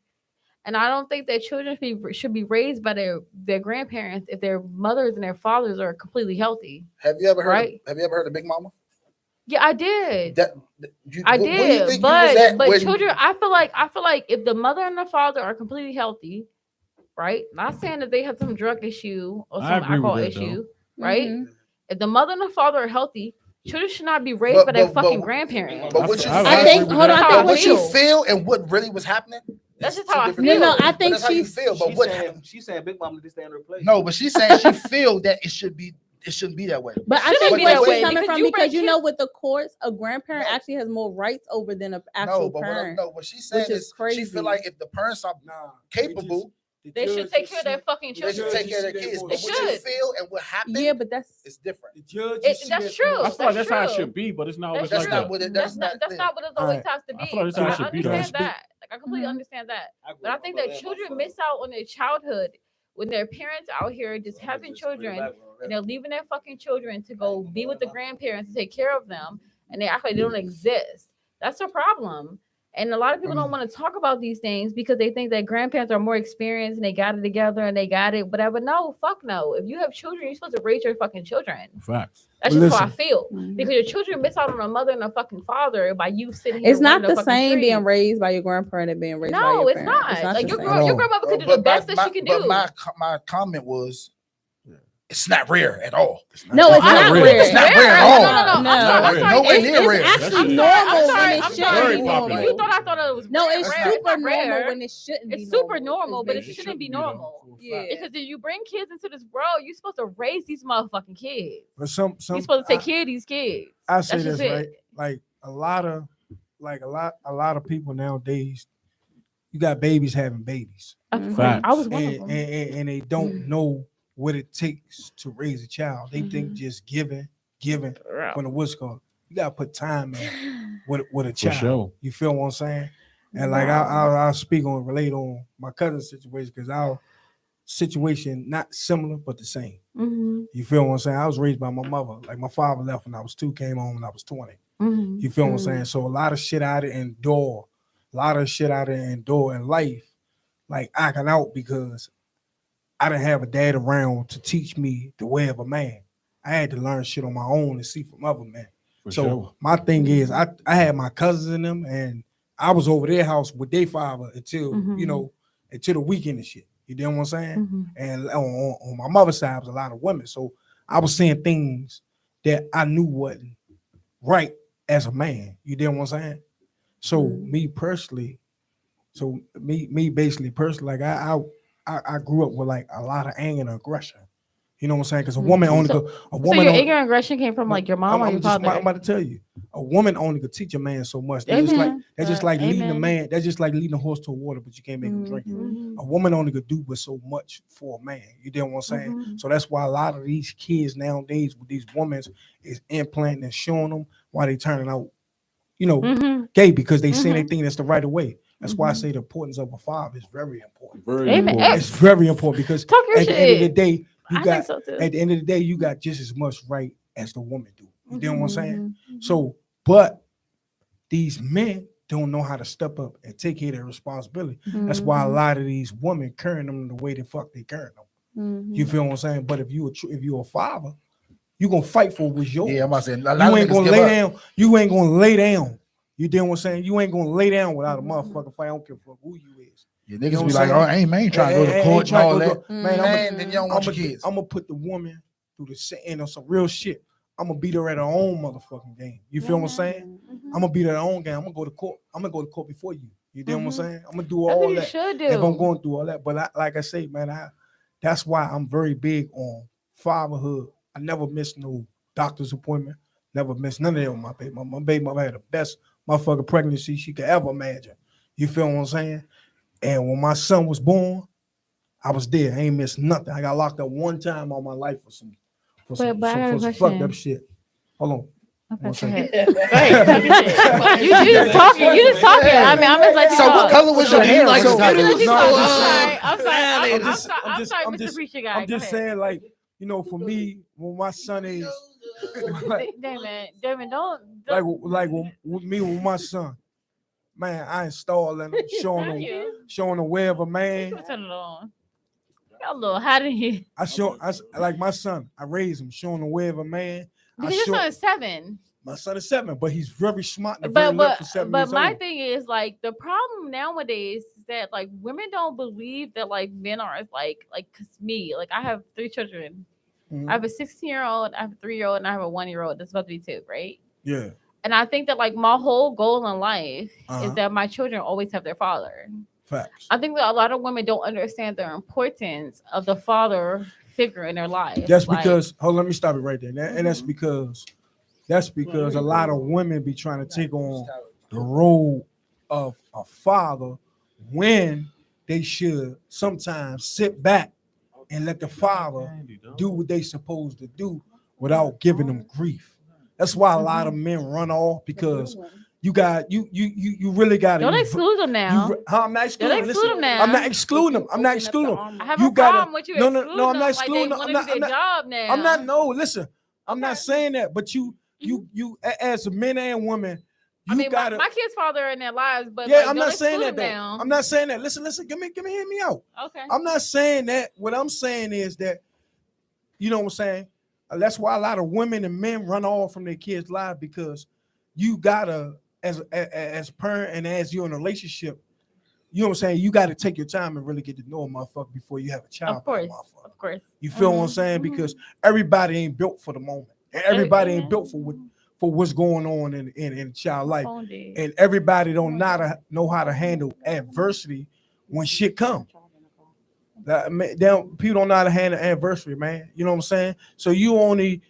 And I don't think that children should be raised by their grandparents if their mothers and their fathers are completely healthy. Have you ever heard? Right. Have you ever heard of Big Mama? Yeah, I did. I I did, but children. I feel like if the mother and the father are completely healthy, right? Not saying that they have some drug issue or I some agree with alcohol that, issue, right? Mhm. If the mother and the father are healthy, children should not be raised by their but- fucking but- grandparents. But what you I I feel, think. Hold on. I That's think how I what you feel. feel and what really was happening. That's is just how I two different feel. No, things. I But think that's how you she's. feel. But what? She said Big Mama just stay in her place. No, but she's saying she feel that it shouldn't be that way. But I Shouldn't think be where that she's way, coming because from, you because bring you know, with the courts, a grandparent No. actually has more rights over than an No, actual but parent. what she's saying which is is she crazy. feel like if the parents are Nah, capable, They should take care of their fucking they should children. take care of their kids. But They what you should. feel and what happened Yeah, but that's is different. That's true. I feel like that's how it true. should be, but it's not always That's like not that. what it. That's That's not what it always Alright. has to be. I feel like that's how it I should be, though. understand that. Like I completely Mhm. understand that. But I think that children miss out on their childhood when their parents out here just having children and they're leaving their fucking children to go be with the grandparents to take care of them, and they act like they don't exist. That's a problem. And a lot of people don't want to talk about these things because they think that grandparents are more experienced and they got it together and they got it, whatever. No, fuck no. If you have children, you're supposed to raise your fucking children. Facts. That's just how I feel. Because your children miss out on a mother and a fucking father by you sitting here. It's not the same being raised by your grandparent and being raised by your parents. No, it's not. Like your grandmother could do the best that she can do. But my comment was, it's not rare at all. No, it's not rare. It's not rare at all. No, nowhere near rare. It's actually normal when it shouldn't very be popular. normal. You thought I thought it was No, rare. it's Rare. super It's rare. normal when it shouldn't be. It's super normal, normal, but it basically. shouldn't be normal. Yeah. Because if you bring kids into this world, you're supposed to raise these motherfucking kids. But some You're supposed to take care of these kids. I say That's this just right, it. like a lot of people nowadays, you got babies having babies, Facts. I was one of them. and they don't know what it takes to raise a child. They think just giving when the what's called. You gotta put time in with a child. sure. You feel what I'm saying? And like I'll speak on relate on my cousin's situation because our situation not similar but the same. You feel what I'm saying? I was raised by my mother. Like my father left when I was 2, came home when I was 20. You feel what I'm saying? So a lot of shit I had to endure, in life, like acting out because I didn't have a dad around to teach me the way of a man. I had to learn shit on my own and see from other men. My thing is I had my cousins in them and I was over their house with their father until, until the weekend and shit. You know what I'm saying? And on my mother's side was a lot of women. So I was seeing things that I knew wasn't right as a man. You know what I'm saying? So me personally, like I grew up with like a lot of anger and aggression. You know what I'm saying? Because a woman only So your anger and aggression came from like your mom or your father? I'm about to tell you, a woman only could teach a man so much. That's just like leading a man. That's just like leading a horse to water, but you can't make him drink it. A woman only could do but so much for a man. You know what I'm saying? So that's why a lot of these kids nowadays with these women is implanting and showing them why they turning out, gay because they say they think that's the right way. That's why I say the importance of a father is very important. It's very important because at the end of the day, at the end of the day, you got just as much right as the woman do. You know what I'm saying? So, but these men don't know how to step up and take care of their responsibility. That's why a lot of these women carrying them the way the fuck they carrying them. You feel what I'm saying? But if you're a father, you gonna fight for what's yours. Yeah, I'm about to say, you ain't gonna lay down. You ain't gonna lay down. You know what I'm saying? You ain't gonna lay down without a motherfucking fight. I don't care who you is. Yeah, niggas be like, oh, hey, man, ain't trying to go to court and all that. Man, then you don't want your kids. I'm gonna put the woman through the end on some real shit. I'm gonna beat her at her own motherfucking game. You feel what I'm saying? I'm gonna beat her at her own game. I'm gonna go to court. I'm gonna go to court before you. You know what I'm saying? I'm gonna do all that. Should do. If I'm going through all that, but like I say, man, that's why I'm very big on fatherhood. I never missed no doctor's appointment. Never missed none of that with my baby. My baby mother had the best motherfucking pregnancy she could ever imagine. You feel what I'm saying? And when my son was born, I was there. I ain't missed nothing. I got locked up one time all my life for some fucked up shit. Hold on. Okay. You just talking. I mean, I'm just letting you So talk. what color was your hair? I'm sorry, Mr. Preacher guy. I'm just saying, like, for me, when my son is Damon, don't like with me with my son, man, I installing him, showing the way of a man. turn it on. Got a little hot in here. I like my son. I raised him, showing the way of a man. Because your son is 7. My son is 7, but he's very smart and very lit for 7 years my old. thing is like the problem nowadays is that like women don't believe that like men are like cause me, like I have 3 children. I have a 16-year-old, I have a 3-year-old, and I have a 1-year-old that's about to be 2, right? Yeah. And I think that like my whole goal in life is that my children always have their father. Facts. I think that a lot of women don't understand the importance of the father figure in their life. That's because let me stop it right there. And that's because a lot of women be trying to take on the role of a father when they should sometimes sit back and let the father do what they supposed to do without giving them grief. That's why a lot of men run off because You really got to. Don't exclude them now. I'm not excluding Don't them. exclude them now. I'm not excluding them. I'm not excluding them. I have You a gotta- problem with you no, excluding no, I'm them. not Like excluding they them. want I'm to do not- their job now. I'm not. No, listen. I'm Okay. not saying that, but you as a man and woman, you I mean, gotta. my kids' father in their lives, but Yeah, like, I'm don't not saying exclude that though. them now. I'm not saying that. Listen. Give me, hear me out. Okay. I'm not saying that. What I'm saying is that, you know what I'm saying? That's why a lot of women and men run off from their kids' lives, because you gotta, as parent and as you're in a relationship, you know what I'm saying? You gotta take your time and really get to know a motherfucker before you have a child. Of course. Of course. You feel what I'm saying? Because everybody ain't built for the moment. And everybody ain't built for what's going on in child life. And everybody don't know how to handle adversity when shit comes. People don't know how to handle adversity, man. You know what I'm saying? So you only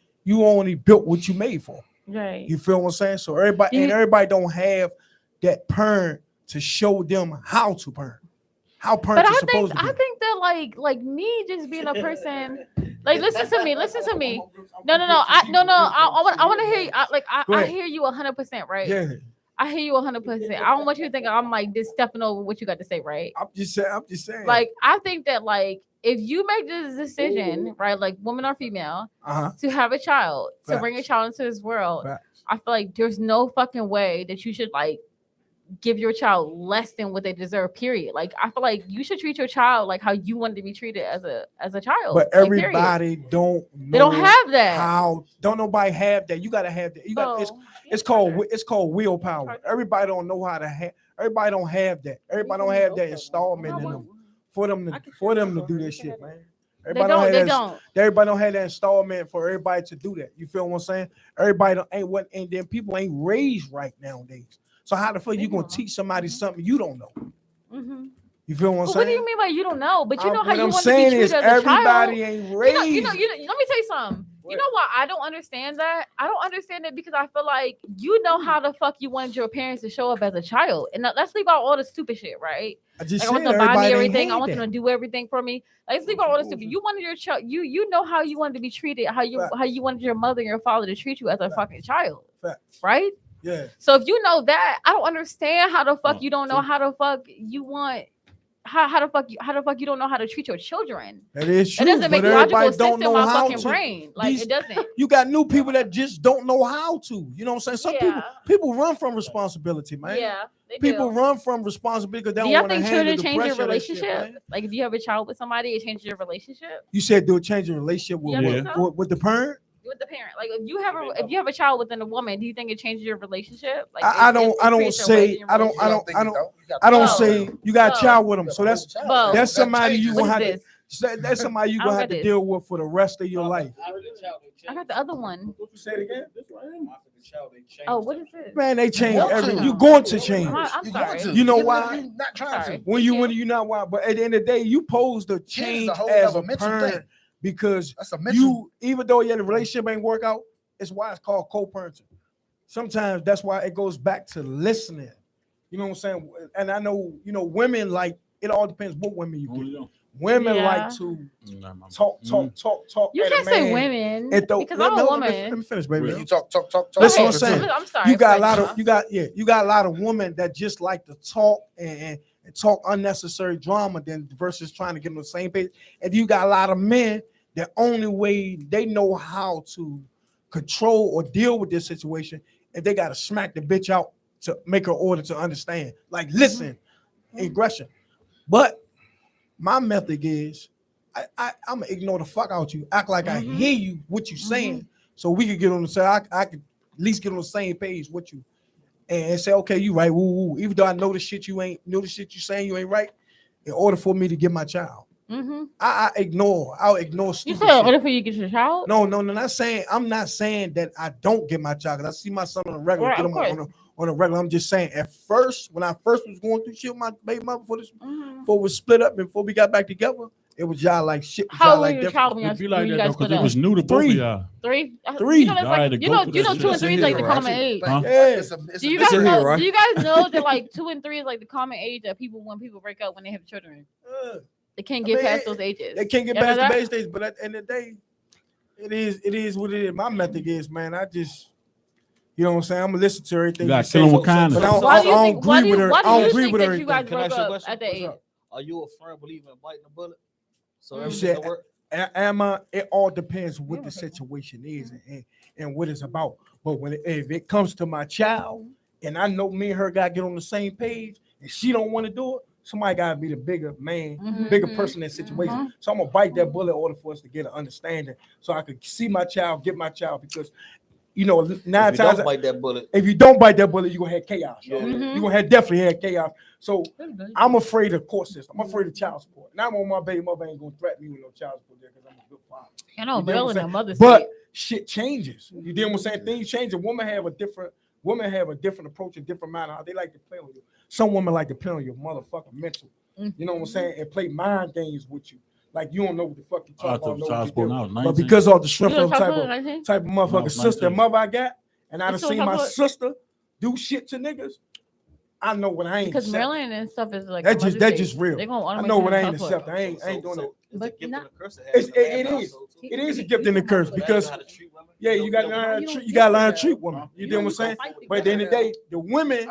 built what you made for. Right. You feel what I'm saying? So everybody don't have that parent to show them how to parent. How parents are supposed to be. I think that like me just being a person, like listen to me. No. I want to hear you. I hear you 100%, right? Yeah. I hear you 100%. I don't want you to think I'm like just stepping over what you got to say, right? I'm just saying. Like I think that like if you make this decision, right, like woman or female, to have a child, to bring a child into this world, I feel like there's no fucking way that you should like give your child less than what they deserve, period. Like I feel like you should treat your child like how you want to be treated as a child. But everybody don't know. They don't have that. How don't nobody have that? You gotta have that. You got it's called willpower. Everybody don't know how to have. Everybody don't have that. Everybody don't have that installment in them for them to do this shit, man. Everybody Everybody don't have that installment for everybody to do that. You feel what I'm saying? Everybody and then people ain't raised right nowadays. So how the fuck you gonna teach somebody something you don't know? Mm-hmm. You feel what I'm saying? What do you mean by you don't know? But you know how you want to be treated as a child. Everybody ain't raised. You know, let me tell you something. You know why I don't understand that? I don't understand it because I feel like you know how the fuck you wanted your parents to show up as a child. And let's leave out all the stupid shit, right? I just want them to buy me everything. I want them to do everything for me. Like, let's leave out all the stupid. You wanted your child. You know how you wanted to be treated. How you wanted your mother and your father to treat you as a fucking child, right? Yeah. So if you know that, I don't understand how the fuck you don't know how the fuck you want. How the fuck you don't know how to treat your children? That is true. It doesn't make logical sense in my fucking to. brain. Like it doesn't. You got new people that just don't know how to. You know what I'm saying? Some people run from responsibility, man. Yeah. People run from responsibility because they don't want to handle the pressure. Do you think children change your relationship? Shit, like if you have a child with somebody, it changes your relationship. You said do it change your relationship with the parent? With the parent, like if you have a child within a woman, do you think it changes your relationship? Like I don't say you got a child with them, so that's somebody you gonna have to. That's somebody you gonna have to deal with for the rest of your life. I got the other one. Say it again. Oh, what is it? Man, they change everything. You're going to change. I'm sorry. You know why? You're not trying to. When you not why, but at the end of the day, you pose the change as a parent. Because you, even though your relationship ain't work out, it's why it's called co-parenting. Sometimes that's why it goes back to listening. You know what I'm saying? And I know, women like, it all depends what women you get. Women like to talk. You can't say women because I'm a woman. Let me finish, baby. You talk. Listen, what I'm saying. I'm sorry. You got a lot of women that just like to talk and talk unnecessary drama than versus trying to get on the same page. And you got a lot of men. The only way they know how to control or deal with this situation, and they got to smack the bitch out to make her order to understand. Like, listen, aggression. But my method is, I'm gonna ignore the fuck out you. Act like I hear you, what you saying, so we could get on the side. I could at least get on the same page with you, and say, okay, you right. Woo. Even though I know the shit you saying you ain't right, in order for me to get my child. I'll ignore stupid You said in order for you to get your child? No, I'm not saying that I don't get my child, because I see my son on a regular, right, get him on a regular. I'm just saying, at first, when I first was going through shit with my baby mother before we split up and before we got back together, it was y'all like shit. How old like was your child when you like that because it was new to both of 3. y'all. 3? 3. You know, like, you know 2 and 3 is like the common age. Do you guys know that like 2 and 3 is like the common age that when people break up when they have children? They can't get past those ages. They can't get past the base stage, but at the end of the day, it is what it is. My method is, man, I just You know what I'm saying? I'm gonna listen to everything You you got say. killing with kindness. But I don't, Why do you I think? don't Why agree do with her. you? Why I do don't you agree think with that her. you guys Can I broke ask you a up question? at the What's age? up? Are you a firm believer in biting the bullet? So Mm. everything Shit, can work. Am I? It all depends what the situation is and what it's about. But if it comes to my child, and I know me and her gotta get on the same page, and she don't want to do it, somebody gotta be the bigger man, bigger person in that situation. So I'm gonna bite that bullet in order for us to get an understanding, so I could see my child, get my child, because you know, 9 If you times don't bite that bullet, if you don't bite that bullet, you're gonna have chaos. Yeah. You're gonna have definitely have chaos. So I'm afraid of court system. I'm afraid of child support. And I'm on my baby mother ain't gonna threaten me with no child support there because I'm a good father. I know, You dig what I'm Maryland, saying? a mother's But shit changes. You dig what I'm saying? Things change. Women have a different approach, a different manner. How they like to play on you. Some women like to play on your motherfucking mental. You know what I'm saying? And play mind games with you. Like you don't know what the fuck you I talking took about. child support when I was 19. But because of the strength You of know, the type of When I motherfucking was sister 19. mother I got, and I You done still seen child my support? sister do shit to niggas. I know what I ain't Because accepting. Maryland and stuff is like That just Mother's Day. just real. They're gonna I automatically know what I have ain't child support. accepting. I ain't doing that. It's a But gift and not- a curse to have It in the is. household, too. It is a gift and a curse You gotta because know how to treat women. yeah, you gotta learn how to treat. You gotta learn how to treat women. You know what I'm saying? But at the end of the day, the women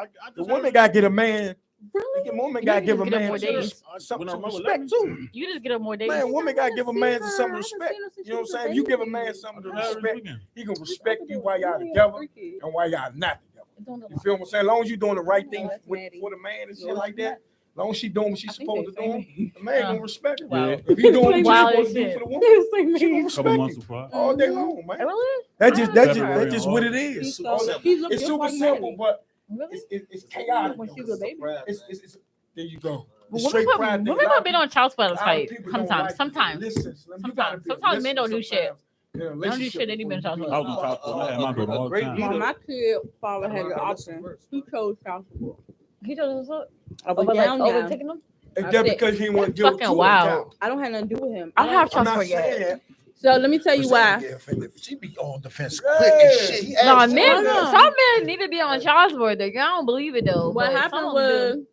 gotta get a man. Really? The woman You gotta just give a get up man more days. some respect too. You just get up more days. Man, women gotta give a man some I haven't respect. seen her since You know what I'm she was a saying? If you give a baby. man some I last respect, weekend. he gonna respect you while y'all together and while y'all not together. You feel what I'm saying? As long as you're doing the right thing for the man and shit like that, as long as she doing what she's supposed to do, the man gonna respect her. Yeah. If he doing what you're Wild supposed as to do shit. for the woman, she gonna Couple respect months you apart. all day long, man. Really? That's February just and what it August. is. She's All so- that- she looked It's just super like simple, Maddie. but Really? it's chaotic. When she was a baby. It's there you go. Well, It's straight pride. women put men on child support A lot of fight. people don't Sometimes. like it. Sometimes. Listen, Slim, you gotta be a Sometimes men don't do listener shit. sometimes. In a They don't do relationship shit, they need before men you child do support. I was on child support. I had my daughter all the Great time. leader. Well, my kid father had the Learn how to option. listen first. He chose child support. He told us what? I was Over like down now. overtaking them? It's I just said- because he ain't want to That's give it fucking to wild. I don't have nothing to do with him. I don't have I'm child not support saying yet. that. So let me tell you why. She be on defense Yeah. quick and shit. He No, asked men, her. some men need to be on child support. I don't believe it though. What but happened some of was them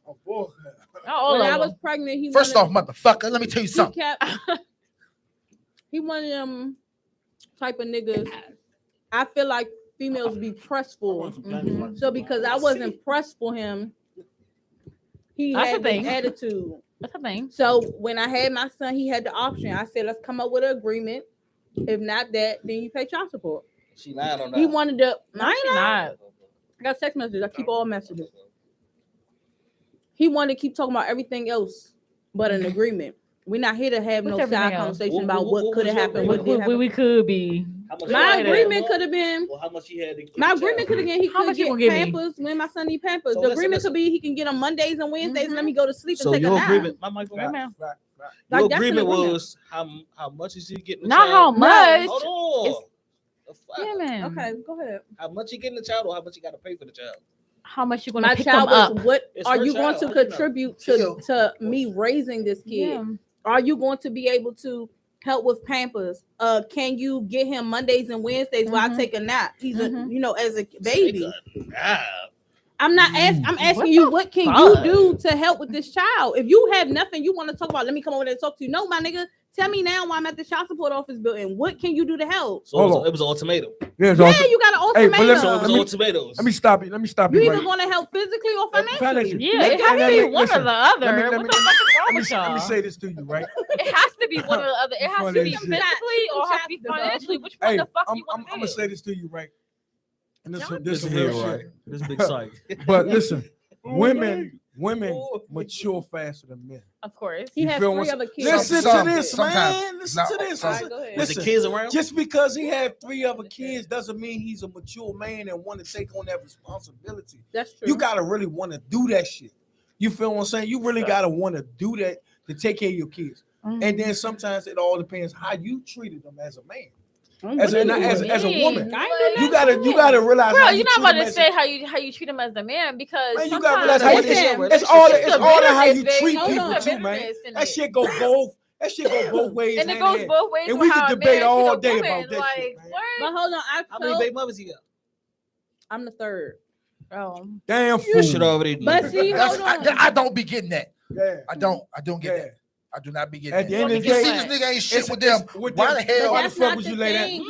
Oh, boy. do. Not all when of I them. was pregnant, he First off, wanted, motherfucker, let me tell you he something. kept he one of them type of niggas. I feel like females be pressed for. So because I wasn't pressed for him, he That's had the thing. this attitude. That's the thing. So when I had my son, he had the option. I said, let's come up with an agreement. If not that, then you pay child support. She lying on that. He wanted to. No, I she ain't lying. not. I got text messages. I keep all messages. He wanted to keep talking about everything else but an agreement. We're not here to have What's no everything side else? conversation about what could have was your happened. agreement? What did happen. We could be. How much My you had agreement to- could have been. Well, how much he had to get My the agreement child? could have been he How could much you get gonna give me? Pampers when my son need Pampers. So The listen, agreement listen. could be he can get them Mondays and Wednesdays and let me go to sleep So and take a your nap. agreement, my mic going Right out. now. Right. Like, Your that's an agreement agreement. was how much is he getting? The Not how child? much. Hold on. It's- The fuck? Yeah, man. Okay, go ahead. How much he getting the child, or how much he got to pay for the child? How much you gonna My pick them child up? was what It's are her you going child. to How you know? contribute Chill. to me raising this kid? Yeah. Are you going to be able to help with Pampers? Can you get him Mondays and Wednesdays while I Mhm. take a nap? He's Mhm. a as a baby. Ah, I'm not asking. I'm asking What you, the what can fuck? you do to help with this child? If you have nothing you want to talk about, let me come over there and talk to you. No, my nigga, tell me now why I'm at the child support office building. What can you do to help? so Hold on. it was an ultimatum. Yeah, Yeah, you got an Hey, but ultimatum. So it was Let me- ultimatums. let me stop you. Let me stop You you. either Right. going to help physically or financially. Financially. Yeah, it has to be one or the other. let me- What let me- the fuck is wrong Let me, with y'all? let me say this to you, right? It has to be one or the other. It has to Funny be as shit. physically or has to be financially. Which one Hey, the fuck I'm you want to gonna do? say this to you, right? And this This is here, real right? shit. This big sight. But listen, women mature faster than men. Of course. He You has feel 3 what- other kids. Listen Some- to this, sometimes. man. Listen to Not- this. some- All right, go ahead. Was the Listen, kids around? just because he had 3 other kids doesn't mean he's a mature man and want to take on that responsibility. That's true. You gotta really want to do that shit. You feel what I'm saying? You really gotta want to do that to take care of your kids. And then sometimes it all depends how you treated them as a man, as a woman. You gotta realize. Bro, how you're you not treat about them to as say how you treat him as the man because Man, you gotta sometimes realize it's all how you bitterness, treat babe. people There's too, man. bitterness in That it. shit go both. That shit go both ways. And it hand goes in hand. both ways. And with we how could a debate man treat all a day woman. about that like, shit, man. But hold on, How many baby mothers he got? I'm the third. Oh. Damn You should fool. already. But see, That's- hold on. I don't be getting that. Yeah. I don't get Yeah. that. I do not be getting At the that. end of If the you day, see this nigga ain't shit it's- with them, it's with why them. the But hell? Why the that's fuck not would the you lay that? thing. He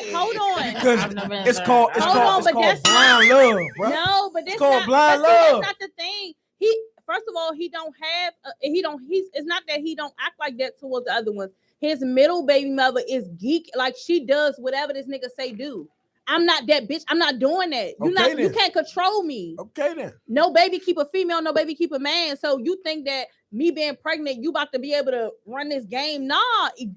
wasn't. Hold on. Because I've never been it's there. called Hold on, it's but called that's blind love, bro. No, but It's it's called not, blind but see, love. that's not the thing. He first of all, he don't have he don't he's it's not that he don't act like that towards the other ones. His middle baby mother is geek, like she does whatever this nigga say do. I'm not that bitch. I'm not doing that. You Okay, you then. can't control me. Okay then. No baby keep a female, no baby keep a man. So you think that me being pregnant, you about to be able to run this game? Nah.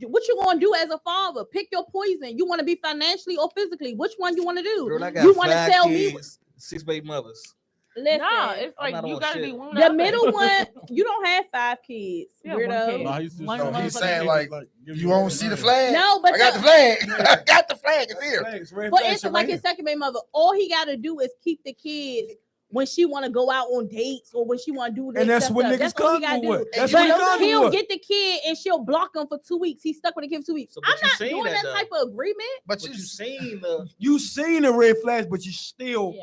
What you gonna do as a father? Pick your poison. You want to be financially or physically? Which one you want to do? Girl, I got You want to 5 tell me? kids, 6 baby mothers. Listen, No, it's I'm like not you on gotta shit. be one. the middle one, you don't have 5 kids, Yeah, one weirdo. kid. Nah, he's just One No, he's motherfucker saying kid. like, give you a won't see the ring. flag. No, but I got the flag. I got the flag. It's here. Flags, red For flags, instance, right like his here. second baby mother, all he got to do is keep the kids when she want to go out on dates or when she want to do this. And that's stuff. what niggas That's all he gotta comfortable do. with. That's But what he comfortable he'll with. get the kid and she'll block him for 2 weeks. He's stuck with the kid for 2 weeks. So, I'm but you not seen doing that, that though. type of agreement. But But you you seen the You seen the red flags, but you still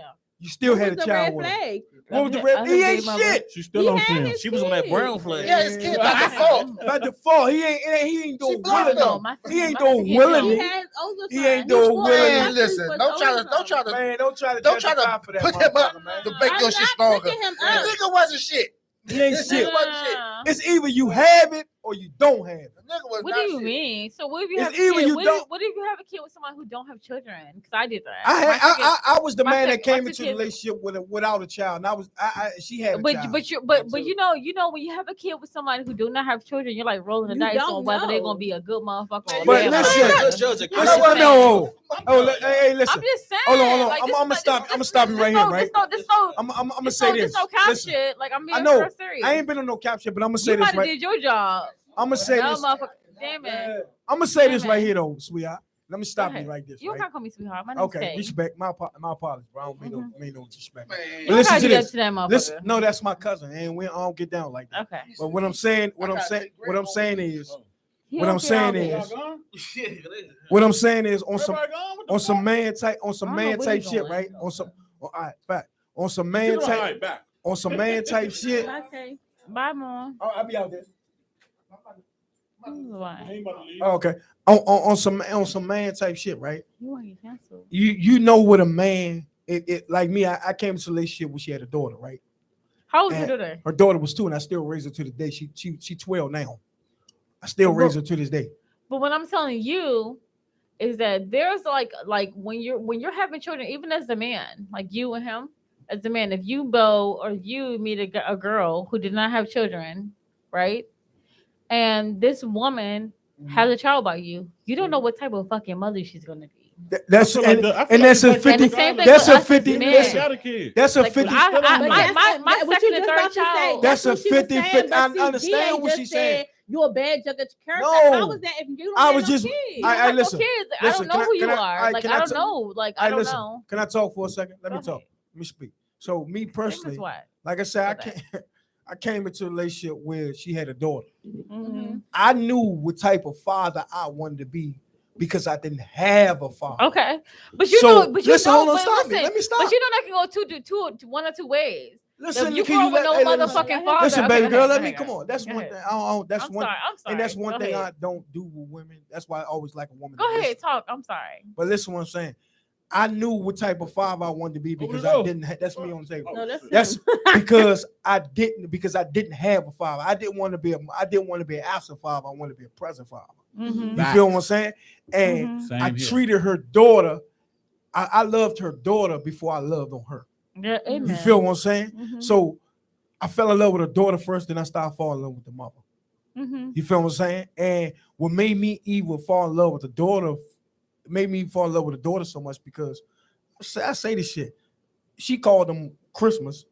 What had a was the child red with him. flag? What was the I red? had He a ain't baby mother. shit. She still He don't had see him. his she was on that kids. brown flag. yeah, his kid by default. By default, he ain't doing blocked willingly. him. He ain't my doing sister He willingly. has older He son. ain't doing scored willingly. Man, high listen, for don't try older son. to Man, don't try to justify for that put him up motherfucker, to man. make I'm your shit not stronger. picking him The up. nigga wasn't shit. He ain't He shit. wasn't shit. It's either you have it or you don't have it. The nigga was What not do you shit. mean? So what if you It's have a either kid? you What don't- if you have a kid with someone who don't have children? Because I did that. I was the my man that second- came my into the second- relationship without a child, and she had a But child. you know when you have a kid with somebody who do not have children, you're like rolling the You dice don't on whether they're know. gonna be a good motherfucker. Or a But bad listen, motherfucker. Let's judge it. I'm just saying. no. Hey, listen. I'm just saying. Hold on. Like, I'm this gonna is stop. not- I'm gonna stop you this right no- here, right? This no, I'm gonna this say no, this. this no cap Listen, shit. Like I'm being I know. real serious. I ain't been on no cap shit, but I'm gonna say You this might have right. did your job. I'm gonna say No, this. motherfucker. Damn it. I'm gonna say this Damn right it. here though, sweetheart. Let me stop Go you ahead. like this. You don't Right? gotta call me sweetheart. My name's Okay, Tay. respect. My apologies, bro. I don't mean no disrespect. Man, You But don't listen gotta to do that this. to that motherfucker. Listen, no, that's my cousin, and I don't get down like that. Okay. But what I'm saying is, He What don't I'm care saying all is- day. what I'm saying is on On some man type I don't know where type he shit, going. right? On some all right, fact. On some man type back. on some man type shit. Okay. Bye, mom. I'll be out there. Why? Oh, okay. On some man type shit, right? You want to get canceled? You know what a man it like me. I came into a relationship when she had a daughter, right? How old is And your daughter? her daughter was 2, and I still raise her to the day. She 12 now. I still raise her to this day. But what I'm telling you is that there's like when you're having children, even as a man, like you and him, as a man, if you go or you meet a girl who did not have children, right? And this woman has a child by you, you don't know what type of fucking mother she's gonna be. That's and that's a 50. And the same thing That's with a us as 50. men. Listen, Got a kid. that's a Like, 50. my That's what second you and just third about to say. child. That's a what she was 50, saying, 50. but I see, understand DA what just she's saying. said you're a bad judge of character. No. How was that if you don't I have was no just- kids? You I don't have listen, no kids. I listen, don't know who you are. all right, Like can I I don't tell- know. Like I Hey, don't listen. know. Can I talk for a second? Let me Go talk. ahead. Let me speak. So me personally, What? like I said, Go back. I came into a relationship where she had a daughter. Mm-hmm. I knew what type of father I wanted to be because I didn't have a father. Okay, but you So, know, but you listen, know, hold on, but stop me. listen, Let me stop. But you know that can go one or two ways. Listen, If you can grow up with no hey, motherfucking father. Listen, okay, baby go girl, ahead, let go me ahead, come on. That's go one ahead. thing. I don't, that's I'm one, sorry. I'm sorry. and that's one Go thing ahead. I don't do with women. That's why I always like a woman. Go to ahead, listen. talk. I'm sorry. But listen, what I'm saying. I knew what type of father I wanted to be because no. I didn't. That's me on the table. No, That's because I didn't have a father. I didn't want to be an absent father. I wanted to be a present father. Mm-hmm. You feel what I'm saying? And Mhm. Same I here. treated her daughter. I loved her daughter before I loved on her. Yeah, amen. You feel what I'm saying? Mhm. So I fell in love with her daughter first, then I started falling in love with the mother. Mhm. You feel what I'm saying? And what made me even fall in love with the daughter, made me fall in love with the daughter so much because I say this shit. She called them Christmas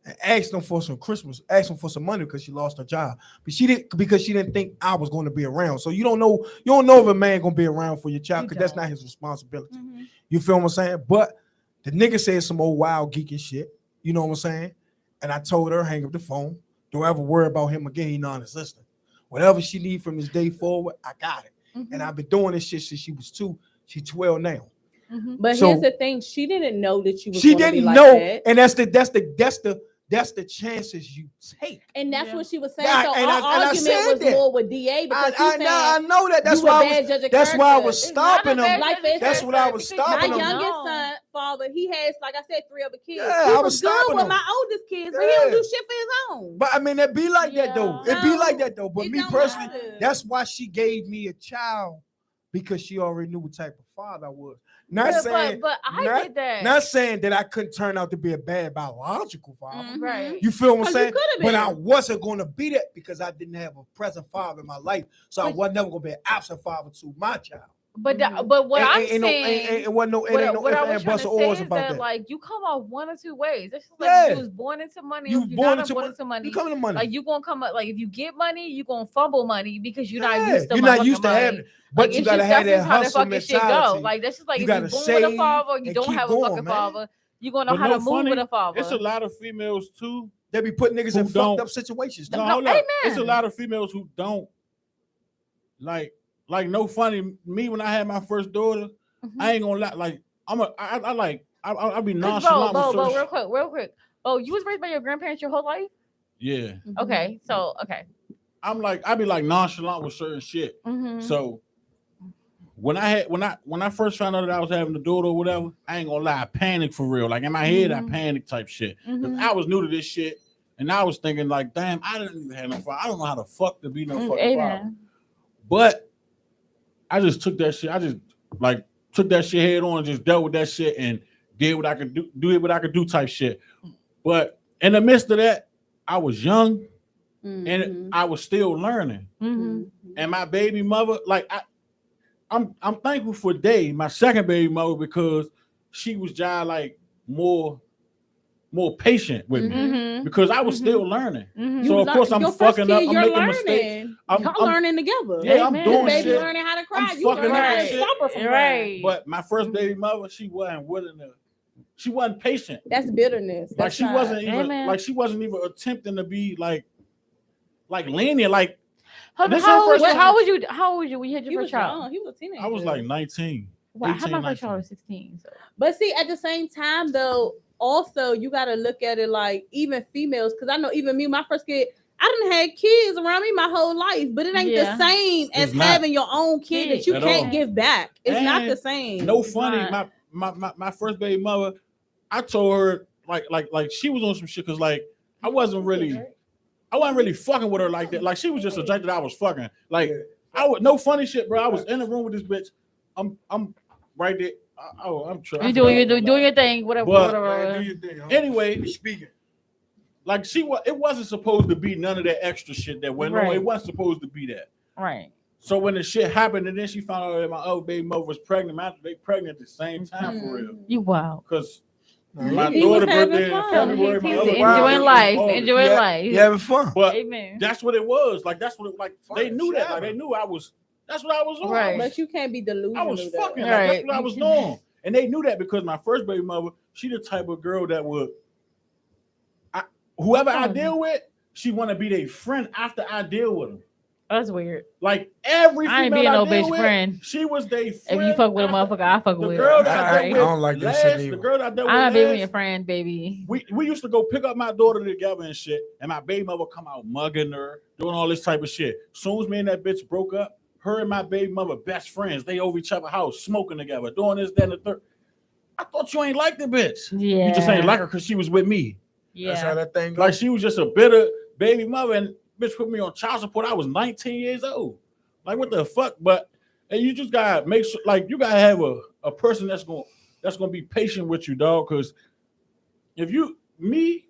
and asked them for some money because she lost her job. But she didn't because she didn't think I was going to be around. So you don't know if a man gonna be around for your child because that's not his responsibility. Mhm. You feel what I'm saying? But the nigga said some old wild geeky shit. You know what I'm saying? And I told her, hang up the phone. Don't ever worry about him again. He non-existent. Whatever she need from this day forward, I got it. Mhm. And I've been doing this shit since she was 2. She's 12 now. Mhm. But So- here's the thing: she didn't know that you was. She gonna be didn't like know, that. and that's that's the chances you take. And that's Yeah. what she was saying. Yeah, So and our I argument said was that. more with DA because I know that. That's you a why bad judge of that's why I was character. It's not a stopping bad them. Like, judge of That's what I character was because you My stopping don't them. youngest know. son, father, he has, like I said, 3 other kids. Yeah, he I was was good stopping with him. my oldest kids, but he don't Yeah. do shit for his own. But I mean, it be like that though. Yeah. It be No, like that though. But it me don't personally, matter. that's why she gave me a child because she already knew what type of father I was. Not But, saying, but I not- get that. not saying that I couldn't turn out to be a bad biological father. Mhm. Right. You feel what I'm 'Cause saying? you coulda But been. I wasn't going to be that because I didn't have a present father in my life. So I But- was never going to be an absent father to my child. But Mhm. but what I'm Ain't no- saying, it wasn't no, it what, ain't no what ifs, I was ands, trying buts, to or say ors is about that that. like you come off one or two ways. It's just like Yeah. you was born into money, You or you're born not into born mon- into money. You coming to money. Like you gonna come up like if you get money, you gonna fumble money because you're not Yeah, used to you're not motherfucking used to money. having it. But Like, you it's gotta just- have that's that just how the hustle fucking shit go. mentality. Like that's just like You if you're gotta born with a save father or you and don't keep have a going, fucking man. father, you gonna know But how no to move funny, with a father. it's a lot of females too. They be putting niggas Who in fucked don't- up situations. No, No, hold up. amen. It's a lot of females who don't like no funny. Me when I had my first daughter, Mhm. I ain't gonna lie. Like I be 'Cause, nonchalant with Bo, certain real quick. Oh, you was raised by your grandparents your whole life? yeah. Okay, so okay. I be like nonchalant with certain shit. Mm-hmm. So when I first found out that I was having a daughter or whatever, I ain't gonna lie, I panicked for real. Like in my head, I Mhm. panicked type shit. 'Cause Mhm. I was new to this shit, and I was thinking like, damn, I didn't even have no father. I don't know how the fuck to be no fucking father. Amen. But I just took that shit. I just like took that shit head on and just dealt with that shit and did what I could do what I could do type shit. But in the midst of that, I was young and I was still learning. Mm-hmm. And my baby mother, like I'm thankful for Day, my second baby mother, because she was just like more patient with me Mm-hmm. because I was still learning. Mm-hmm. So of course I'm fucking up. I'm making mistakes. Y'all learning together. Yeah, I'm Amen. doing This baby shit. learning how to cry. I'm You fucking learning up how to shit. stop her from crying. Right. But my first baby mother, she wasn't willing to. She wasn't patient. That's bitterness. Like That's she not- wasn't even. Amen. Like she wasn't even attempting to be like lenient. Like Hold on, This how her old was first you? time. How old was you when you had He your was first child? young. He was a teenager. I was like 19. Well, I had my 18, first child 19. was 16. So. But see, at the same time, though, also you got to look at it like even females, because I know even me, my first kid, I didn't have kids around me my whole life, but it ain't Yeah. the same as It's not. having your own kid that you At can't all. give back. It's not And the same. No It's funny. not. My first baby mother, I told her like she was on some shit because like I wasn't really fucking with her like that. Like she was just a junk that I was fucking. Like I would no funny shit, bro. I was in the room with this bitch. I'm right there. I'm trying. You doing your thing, whatever. But- whatever. Do your thing, huh? Anyway, Be speaking. like it wasn't supposed to be none of that extra shit that went on. Right. It wasn't supposed to be that. Right. So when the shit happened, and then she found out that my other baby mother was pregnant, they pregnant at the same time for real. You wow. Because my He was daughter having birthday in fun. February, my He's other enjoying birthday life. in August. Enjoying life. You having fun? But Amen. that's what it was. Like that's what it, like they Fucking knew that. Like shabba. they knew I was. That's what I was on. Right. But you can't be delusional. I was though. fucking. Like, Right. that's what I was doing. And they knew that because my first baby mother, she the type of girl that would, whoever I deal with, she want to be their friend after I deal with them. That's weird. Like every I ain't female being no deal bitch with, friend. she was their If friend. you fuck with a after- motherfucker, I fuck the with girl her. that I Alright. dealt with I don't like that last, shit the either. girl that I dealt I'm not with being last, your friend, baby. we used to go pick up my daughter together and shit, and my baby mother come out mugging her, doing all this type of shit. Soon as me and that bitch broke up, her and my baby mother best friends. They over each other's house, smoking together, doing this, that, and the third. I thought you ain't like the bitch. Yeah. You just ain't like her because she was with me. That's how Yeah. that thing goes. Like she was just a bitter baby mother, and bitch put me on child support. I was 19 years old. Like what the fuck? But and you just gotta make sure, like you gotta have a person that's gonna be patient with you, dog. Because if me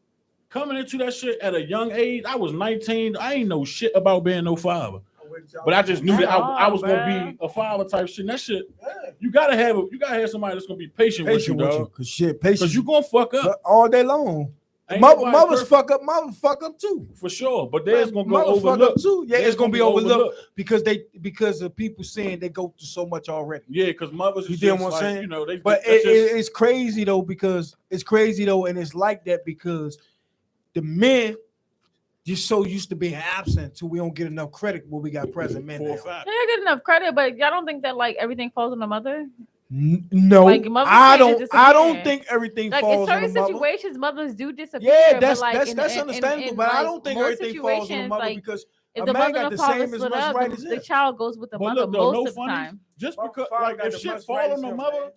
coming into that shit at a young age, I was 19. I ain't know shit about being no father. But I just knew that I was gonna be a father type shit. And that shit, you gotta have somebody that's gonna be patient with you, dog. Cause shit, patience. Because you gonna fuck up. all day long. Ain't Mothers nobody fuck up. Mothers fuck up too. for sure. But there's gonna go Mothers fuck up overlooked. too. Yeah, There's it's gonna be overlooked because of people saying they go through so much already. Yeah, because mothers You is dig just what I'm like, saying? you know, they But that's just- it's crazy though, because it's crazy though, and it's like that because the men just so used to being absent till we don't get enough credit when we got present men. for a now. fact. They don't get enough credit, but y'all don't think that like everything falls on the mother? No, Like, mothers I can't just don't. I don't disappear. think everything Like in falls on certain the mother. situations, mothers do disappear. Yeah, but like that's understandable. in, But I like, don't think most everything falls on the situations, mother like, because if a the man mother got and the the father same as split much up, right as the this. child goes with the But mother look, though, most no of the funny. time. Just My because, father like, got if the shit much fall right on as the him, mother,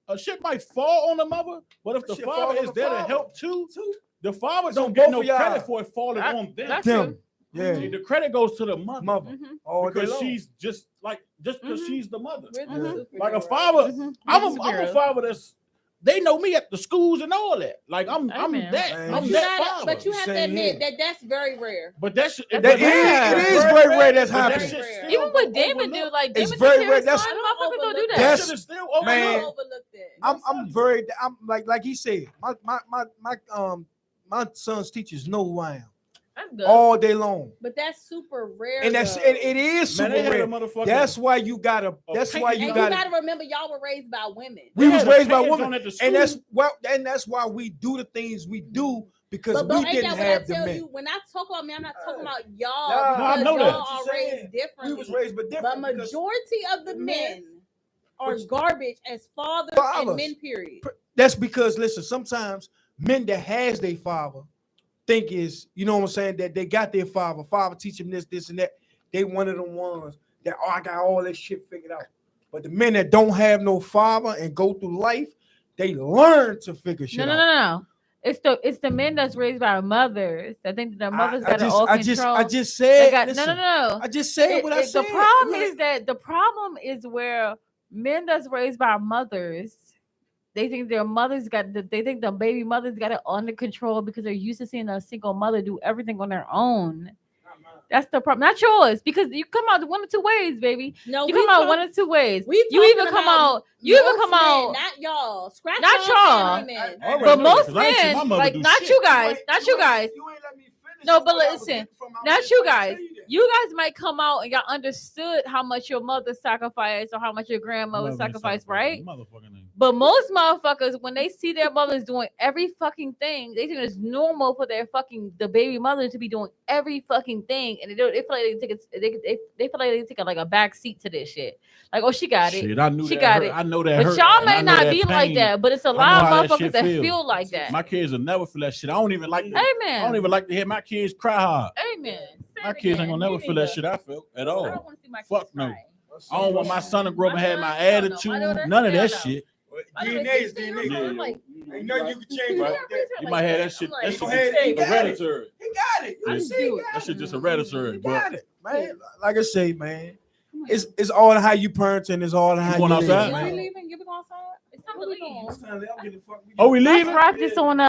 man. shit might fall on the mother. But if the Shit father fall on is the there to father. help too, the father It's on don't get both no of y'all. credit for it falling on them. That's Them. true. Yeah, See, the credit goes to the mother. mother. All day Because long. she's just because Mhm. she's the mother. We're the Mhm. Like a superheroes. father, Mhm. I'm We're a superheroes. father that's they know me at the schools and all that. Like I'm Amen. that Man. But I'm you that gotta, father. but you have to Same admit here. that that's very rare. But that's That That rare. it is very rare that's but that happening. shit Very still rare. Even go what Damon do, overlooked. like It's Damon very took care rare. of his That's- son, I don't motherfuckers don't do overlook that. That That's- shit is still I Man. overlooked. don't overlook that. I'm he said, my son's teachers know who I am That's good. all day long. But that's super rare. And that's though. and it is Man, super they had a rare. motherfucker. That's why you gotta. A That's paint why And you you gotta. gotta remember, y'all were raised by women. We was had a raised by paint women, zone at the and that's school. that's why we do the things we do because But we ain't didn't that what I have the tell men. you? When I talk about me, I'm not talking about y'all Nah, No, I because know y'all that. are What you raised saying? differently. We was raised but But different. because majority of the men are But- garbage as fathers Fathers. and men. Period. That's because listen, sometimes men that has their father think is, you know what I'm saying, that they got their father teach them this, and that. They one of the ones that I got all this shit figured out. But the men that don't have no father and go through life, they learn to figure shit out. No. It's the men that's raised by mothers. I think their mothers got it all I control. just They said, got, listen, no. I just said what I said. The problem is where men that's raised by mothers, they think their mothers they think the baby mothers got it under control because they're used to seeing a single mother do everything on their own. That's the problem, not yours, because you come out one or two ways, baby. No, You come out one or two ways. You either come out, not y'all. Scratch Not y'all. y'all. Men. All right, but no, most 'cause I ain't seen my men, mother like do not shit. you guys, not you guys. You ain't let me finish. No, but what I was listen, getting from. I was not just you trying to guys. tell you that. You guys might come out and y'all understood how much your mother sacrificed or how much your grandmother sacrificed, right? Motherfucking name. But most motherfuckers, when they see their mothers doing every fucking thing, they think it's normal for the baby mother to be doing every fucking thing, and they feel like they feel like they take like a back seat to this shit. Like, oh, she got it. Shit, I knew She that got hurt. it. I know that But hurt. y'all and I may know not that be like pain. that. But it's a I know lot how of that motherfuckers shit that feel. feel like that. My kids will never feel that shit. I don't even like to. Amen. I don't even like to hear my kids cry hard. Amen. My kids ain't gonna never feel that shit I felt at I all. don't want to see my kids Fuck no. cry. I don't want my son to grow up and have my Hell no. attitude. My daughter- None of hell that no. shit. DNA is DNA. Yeah. Like, Ain't nothing you can change Right. about that. You might have that shit. I'm That like, shit go ahead, he just got it. hereditary. He got it. Yeah. You see, he got That it. shit just hereditary. He But got it, man. Like I say, man, it's all how you parent and it's all how going you live, outside? Y'all man. leaving? You be going outside? it's time to leave. I'm getting fucked. oh, we Let's leaving? wrap this on up.